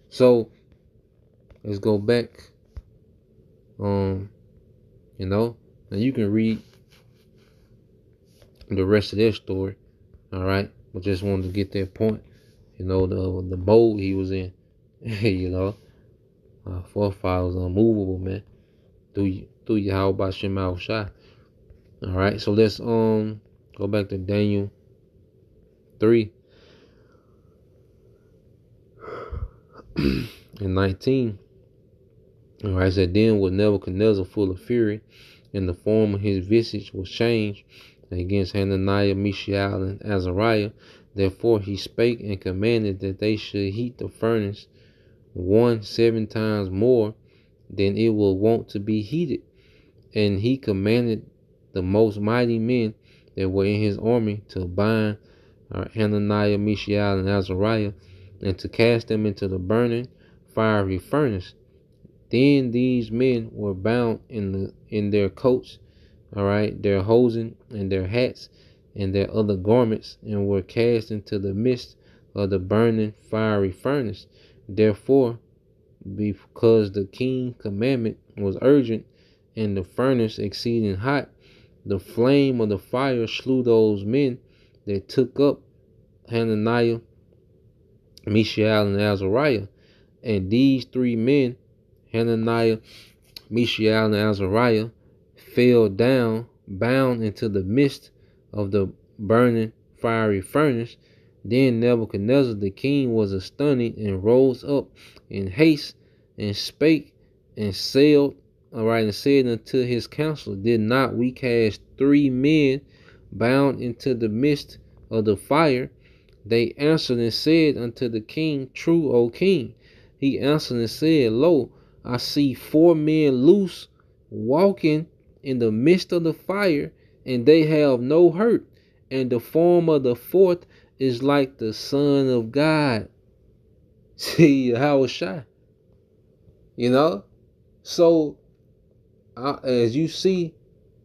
So let's go back. You know, and you can read the rest of their story. All right, but just wanted to get that point. You know, the mold he was in. You know, forefathers unmovable, man. Through Yahweh Bashim Shai. All right, so let's go back to Daniel 3 and 19. All right, it said, then was Nebuchadnezzar full of fury, and the form of his visage was changed against Hananiah, Mishael, and Azariah. Therefore he spake and commanded that they should heat the furnace 7 times more than it was wont to be heated. And he commanded the most mighty men that were in his army to bind Hananiah, Mishael, and Azariah, and to cast them into the burning fiery furnace. Then these men were bound in their coats, all right, their hosen and their hats and their other garments, and were cast into the midst of the burning fiery furnace. Therefore, because the king's commandment was urgent, and the furnace exceeding hot, the flame of the fire slew those men that took up Hananiah, Mishael, and Azariah. And these 3 men, Hananiah, Mishael, and Azariah, fell down, bound into the midst of the burning fiery furnace. Then Nebuchadnezzar the king was astonished, and rose up in haste, and spake and sailed, all right, and said unto his council, did not we cast 3 men bound into the midst of the fire? They answered and said unto the king, true, O king. He answered and said, lo, I see 4 men loose, walking in the midst of the fire, and they have no hurt. And the form of the 4th is like the Son of God. See how it's shy. You know? So, as you see,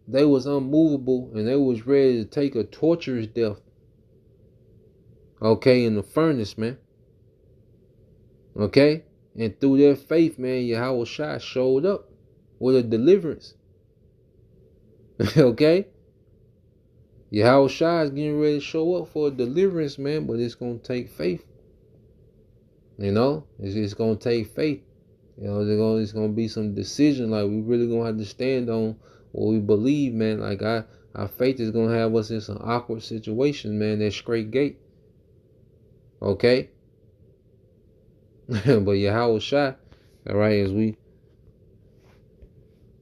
they was unmovable, and they was ready to take a torturous death. Okay, in the furnace, man. Okay? And through their faith, man, Yahweh Shai showed up with a deliverance. Okay? Yahweh Shai is getting ready to show up for a deliverance, man, but it's going to take faith. You know? It's going to take faith. You know, it's going to be some decision. Like, we really going to have to stand on what we believe, man. Like, our faith is going to have us in some awkward situations, man. That straight gate. Okay? But Yahweh Shai, all right, as we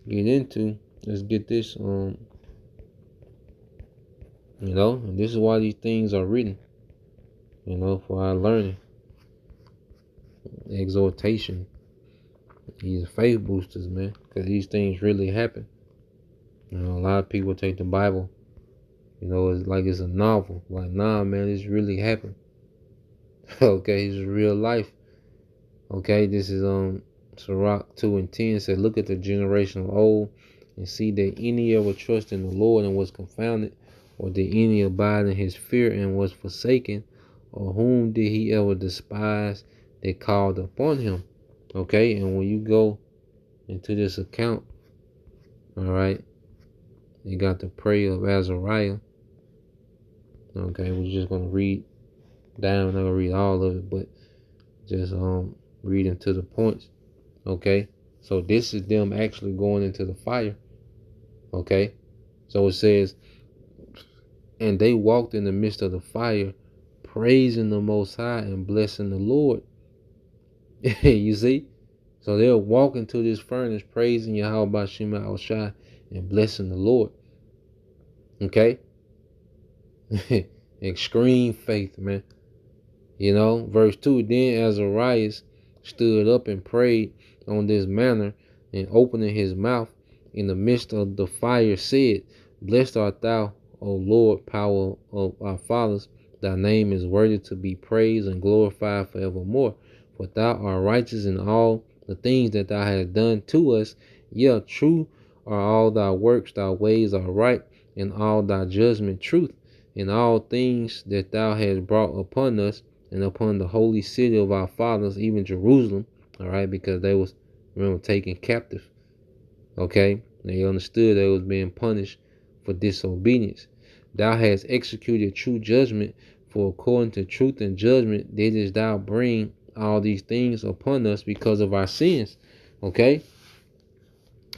get into, let's get this And this is why these things are written, for our learning, exhortation, these faith boosters, man, because these things really happen. A lot of people take the Bible, it's like it's a novel. Like, nah, man, this really happened. Okay, it's real life. Okay, this is Sirach 2:10 said, look at the generation of old and see that any ever trust in the Lord and was confounded, or did any abide in his fear and was forsaken, or whom did he ever despise that called upon him? Okay, and when you go into this account, all right, you got the prayer of Azariah. Okay, we're just gonna read down. I'm not gonna read all of it, but just reading to the points. Okay, so this is them actually going into the fire. Okay, so it says, and they walked in the midst of the fire, praising the Most High and blessing the Lord. You see, so they're walking to this furnace, praising Yahweh Bashim Al-Shai and blessing the Lord. Okay, extreme faith, man. Verse 2, then Azarias stood up and prayed on this manner, and opening his mouth in the midst of the fire said, blessed art thou, O Lord, power of our fathers. Thy name is worthy to be praised and glorified forevermore. For thou art righteous in all the things that thou hast done to us. Yea, true are all thy works, thy ways are right, and all thy judgment truth, in all things that thou hast brought upon us, and upon the holy city of our fathers, even Jerusalem. All right, because they was, remember, taken captive. Okay, they understood they was being punished for disobedience. Thou hast executed true judgment, for according to truth and judgment didst thou bring all these things upon us because of our sins. Okay,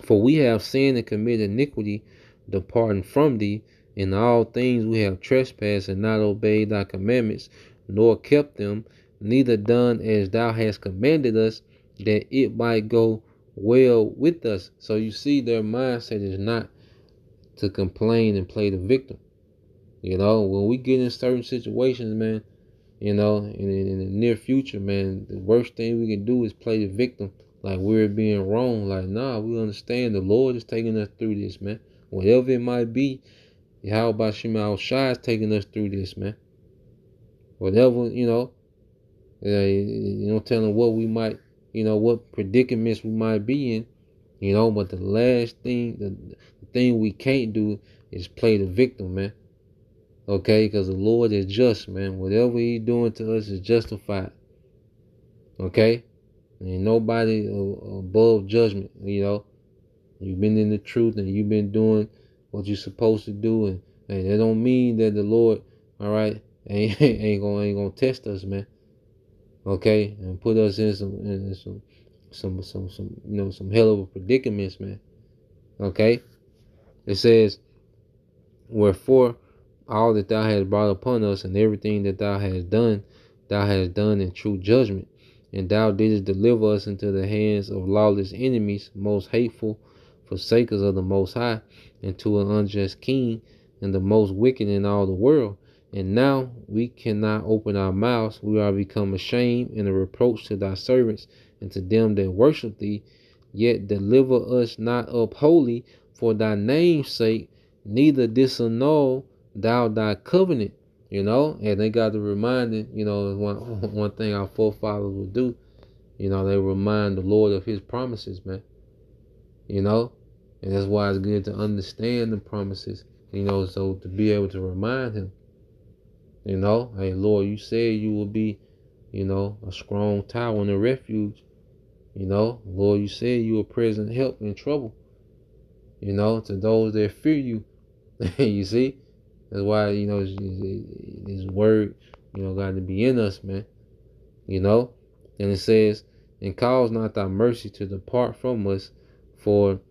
for we have sinned and committed iniquity, departing from thee. In all things we have trespassed and not obeyed thy commandments, nor kept them, neither done as thou hast commanded us, that it might go well with us. So you see, their mindset is not to complain and play the victim. When we get in certain situations, man, in the near future, man, the worst thing we can do is play the victim, like we're being wrong. Like, nah, we understand the Lord is taking us through this, man. Whatever it might be, how about Shema Shai is taking us through this, man. Whatever, telling what we might, what predicaments we might be in, but the last thing, the thing we can't do is play the victim, man. Okay, because the Lord is just, man. Whatever he's doing to us is justified. Okay, ain't nobody above judgment. You've been in the truth and you've been doing what you're supposed to do, and that don't mean that the Lord, all right, ain't gonna test us, man. Okay, and put us in some hell of a predicaments, man. Okay, it says, wherefore all that thou hast brought upon us, and everything that thou hast done in true judgment. And thou didst deliver us into the hands of lawless enemies, most hateful, forsakers of the Most High, and to an unjust king, and the most wicked in all the world. And now we cannot open our mouths, we are become ashamed and a reproach to thy servants and to them that worship thee. Yet deliver us not up wholly for thy name's sake, neither disannul thou thy covenant. And they got to remind it, one thing our forefathers would do, they remind the Lord of his promises, man. And that's why it's good to understand the promises, so to be able to remind him, hey, Lord, you said you will be, a strong tower and a refuge. Lord, you said you are present help in trouble, to those that fear you. You see? That's why, his word, got to be in us, man. And it says, and cause not thy mercy to depart from us for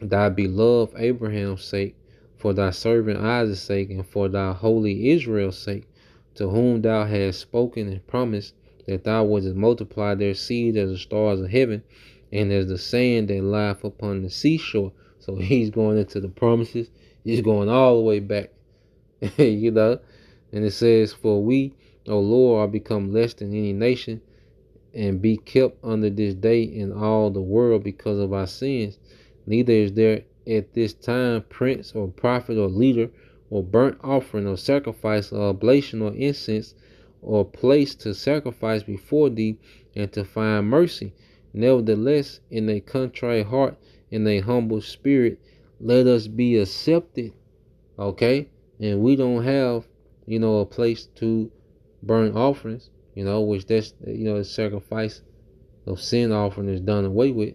thy beloved Abraham's sake, for thy servant Isaac's sake, and for thy holy Israel's sake, to whom thou hast spoken and promised that thou wouldst multiply their seed as the stars of heaven, and as the sand that lieth upon the seashore. So he's going into the promises. He's going all the way back. you know. And it says, "For we, O Lord, are become less than any nation, and be kept under this day in all the world because of our sins. Neither is there at this time prince or prophet or leader or burnt offering or sacrifice or oblation or incense or place to sacrifice before thee and to find mercy. Nevertheless, in a contrite heart, in a humble spirit, let us be accepted." Okay? And we don't have, a place to burn offerings, which that's, the sacrifice of sin offering is done away with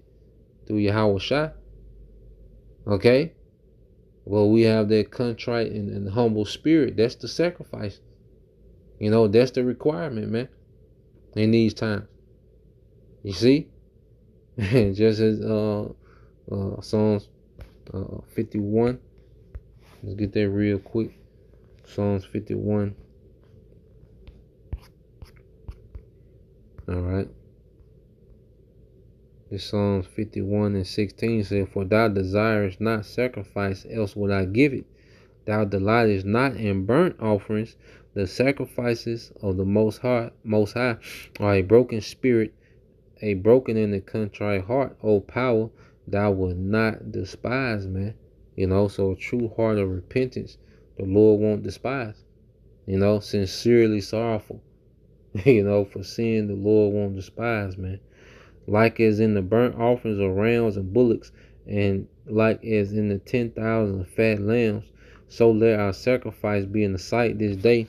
through Yahweh Shai. Okay? Well, we have that contrite and humble spirit. That's the sacrifice. That's the requirement, man, in these times. You see? Just as Psalms 51. Let's get that real quick. Psalms 51. All right. This Psalms 51:16 says, "For thou desirest not sacrifice, else would I give it. Thou delightest not in burnt offerings. The sacrifices of the Most High are a broken spirit, a broken and a contrite heart. O power, thou wilt not despise, man." So a true heart of repentance, the Lord won't despise. Sincerely sorrowful. For sin, the Lord won't despise, man. Like as in the burnt offerings of rams and bullocks, and like as in the 10,000 fat lambs, so let our sacrifice be in the sight this day,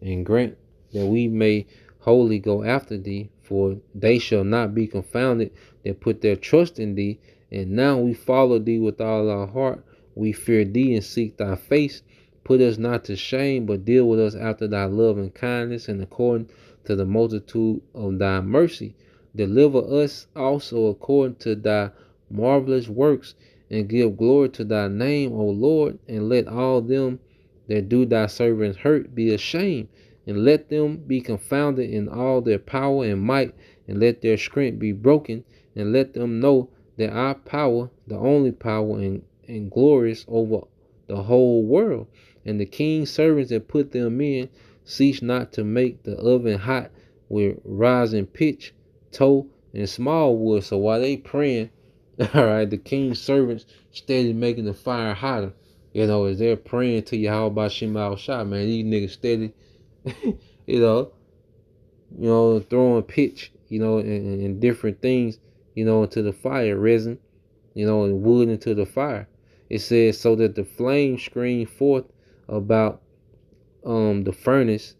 and grant that we may wholly go after thee, for they shall not be confounded that put their trust in thee. And now we follow thee with all our heart. We fear thee and seek thy face. Put us not to shame, but deal with us after thy love and kindness, and according to the multitude of thy mercy. Deliver us also according to thy marvelous works, and give glory to thy name, O Lord. And let all them that do thy servants hurt be ashamed, and let them be confounded in all their power and might, and let their strength be broken, and let them know that our power, the only power, and glorious over the whole world. And the king's servants that put them in cease not to make the oven hot with rising pitch, tow, and small wood. So while they praying, all right, the king's servants steady making the fire hotter. As they're praying to Yahweh Shema Shah, man, these niggas steady, you know, throwing pitch, and different things, into the fire, resin, and wood into the fire. It says, so that the flame screamed forth about the furnace,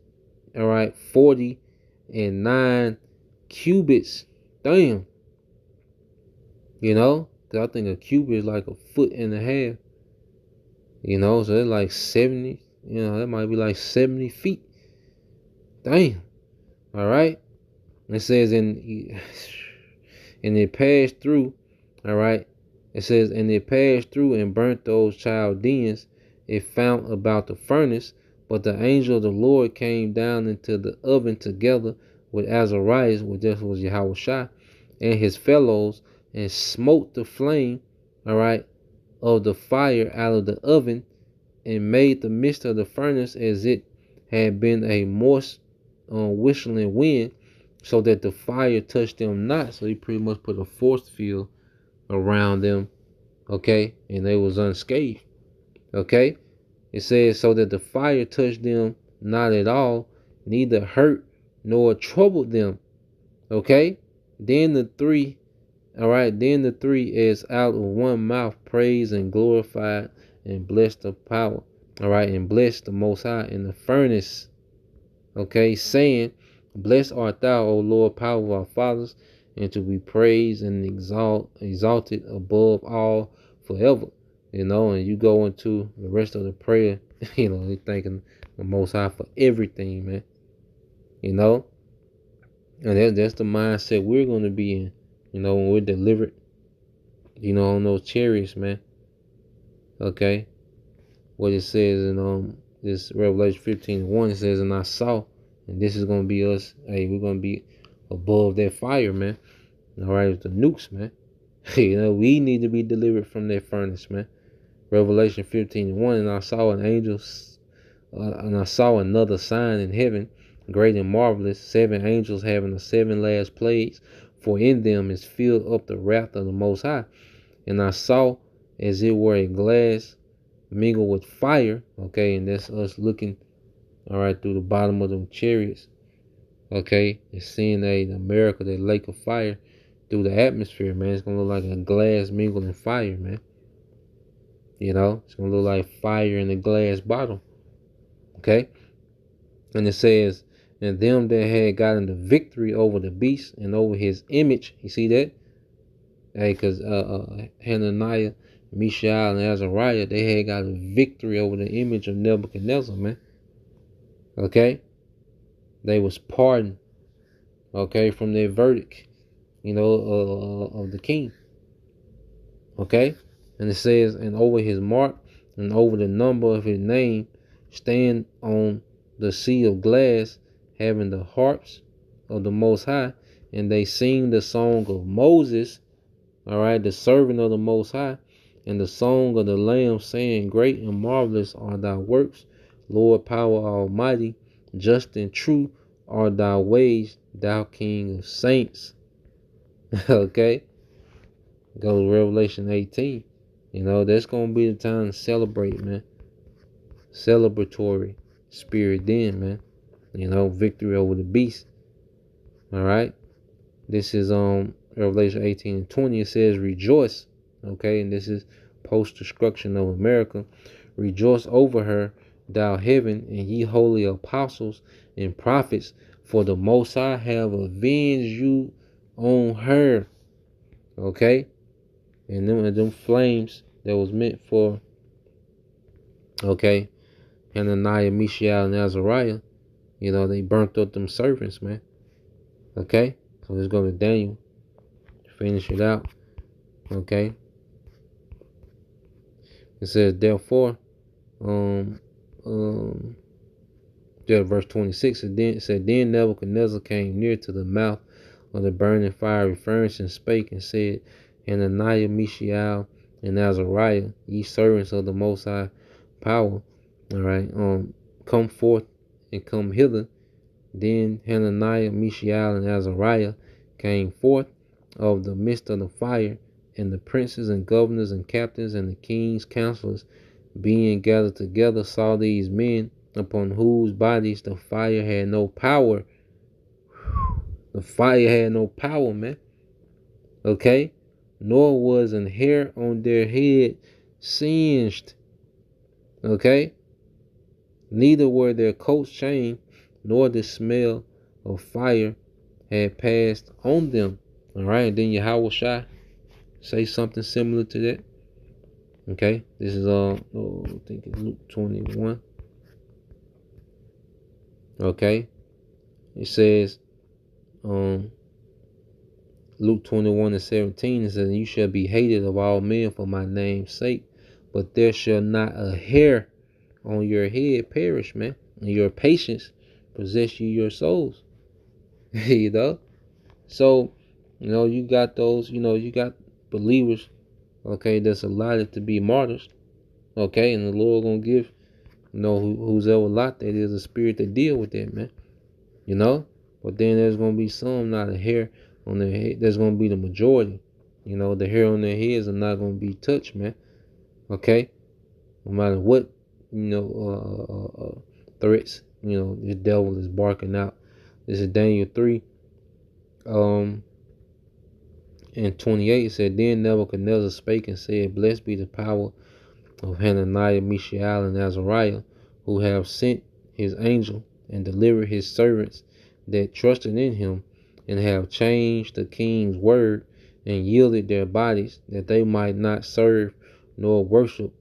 all right, 49 cubits. Damn. Cause I think a cubit is like a foot and a half. So it's like 70, that might be like 70 feet. Damn. All right. It says, and it passed through, all right. It says, and it passed through and burnt those Chaldeans it found about the furnace. But the angel of the Lord came down into the oven together with Azarias, which just was Yahweh Shai, and his fellows, and smote the flame, all right, of the fire out of the oven, and made the midst of the furnace as it had been a morse whistling wind, so that the fire touched them not. So he pretty much put a force field around them, okay, and they was unscathed, okay. It says, so that the fire touched them not at all, neither hurt nor troubled them, okay. Then the three is out of one mouth praised and glorified and blessed the power, all right, and blessed the Most High in the furnace, okay, saying, blessed art thou, O Lord, power of our fathers, and to be praised and exalted above all forever. And you go into the rest of the prayer, they thanking the Most High for everything, man. And that's the mindset we're going to be in, when we're delivered, on those chariots, man. Okay. What it says in this Revelation 15:1, it says, and I saw, and this is going to be us, hey, we're going to be above that fire, man. All right, with the nukes, man. We need to be delivered from that furnace, man. Revelation 15:1, and I saw an angel And I saw another sign in heaven, great and marvelous, 7 angels having the 7 last plagues, for in them is filled up the wrath of the Most High. And I saw as it were a glass mingled with fire. Okay, and that's us looking, all right, through the bottom of them chariots. Okay, and seeing in America, that lake of fire through the atmosphere, man. It's gonna look like a glass mingled in fire, man. You know, it's gonna look like fire in a glass bottle. Okay, and it says, and them that had gotten the victory over the beast and over his image. You see that? Hey, because Hananiah, Mishael, and Azariah, they had got a victory over the image of Nebuchadnezzar, man. Okay, they was pardoned. Okay, from their verdict, you know, of the king. Okay, and it says, and over his mark and over the number of his name, stand on the sea of glass, having the harps of the Most High, and they sing the song of Moses, all right, the servant of the Most High, and the song of the Lamb, saying, great and marvelous are thy works, Lord power almighty, just and true are thy ways, thou King of saints. Okay, go to Revelation 18. You know, that's going to be the time to celebrate, man. Celebratory spirit then, man. You know, victory over the beast. All right. This is Revelation 18 and 20. It says, rejoice. Okay, and this is post-destruction of America. Rejoice over her, thou heaven, and ye holy apostles and prophets, for the Most High have avenged you on her. Okay, and them flames that was meant for, okay, Hananiah, Mishael, and Azariah, you know, they burnt up them servants, man. Okay, so let's go to Daniel, finish it out. Okay, it says, therefore, verse 26, it said, then Nebuchadnezzar came near to the mouth of the burning fiery furnace and spake and said, Hananiah, Mishael, and Azariah, ye servants of the Most High power, all right, come forth and come hither. Then Hananiah, Mishael, and Azariah came forth of the midst of the fire, and the princes and governors and captains and the king's counselors, being gathered together, saw these men, upon whose bodies the fire had no power. The fire had no power, man. Okay? Nor was an hair on their head singed. Okay? Neither were their coats changed, nor the smell of fire had passed on them. All right, and then Yahweh Shai say something similar to that. Okay, this is I think it's Luke 21. Okay, it says, Luke 21 and 17, it says, you shall be hated of all men for my name's sake, but there shall not a hair on your head perish, man, and your patience possess you your souls. You know, so, you know, you got those, you know, you got believers, okay, that's allotted to be martyrs, okay, and the Lord gonna give, you know, who's ever lot that is a spirit to deal with that, man, you know. But then there's gonna be some not a hair on their head. There's gonna be the majority, you know, the hair on their heads are not gonna be touched, man. Okay, no matter what, you know, threats, you know, the devil is barking out. This is Daniel 3, and 28. It said, then Nebuchadnezzar spake and said, blessed be the power of Hananiah, Mishael, and Azariah, who have sent his angel and delivered his servants that trusted in him, and have changed the king's word, and yielded their bodies, that they might not serve nor worship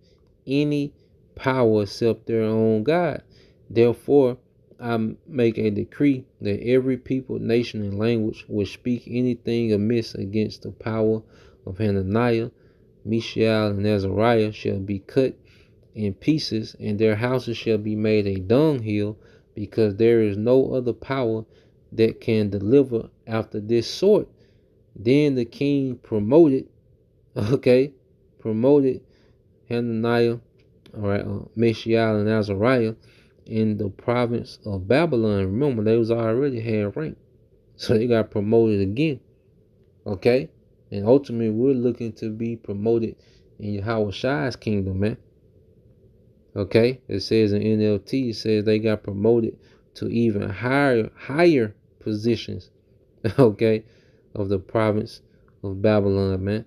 any power except their own God. Therefore I make a decree that every people, nation, and language which speak anything amiss against the power of Hananiah, Mishael, and Azariah shall be cut in pieces, and their houses shall be made a dunghill, because there is no other power that can deliver after this sort. Then the king promoted Hananiah, all right, Mishael, and Azariah, in the province of Babylon. Remember, they was already had rank, so they got promoted again. Okay, and ultimately we're looking to be promoted in Yahweh Shai's kingdom, man. Okay, it says in NLT, it says they got promoted to even higher positions. Okay, of the province of Babylon, man.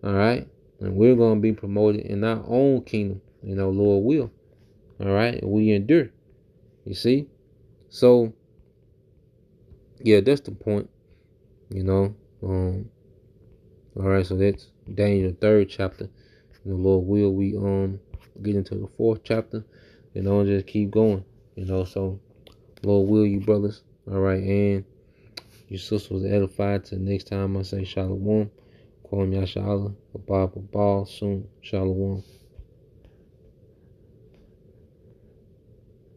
All right, and we're gonna be promoted in our own kingdom, Lord will. All right, we endure. You see, so yeah, that's the point. All right, so that's Daniel 3rd chapter. Lord will, we get into the 4th chapter, just keep going. So Lord will, you brothers. All right, and your sister was edified. Till next time, I say Shalom. Kwam Yashala, Abba Babal, soon. Shalom.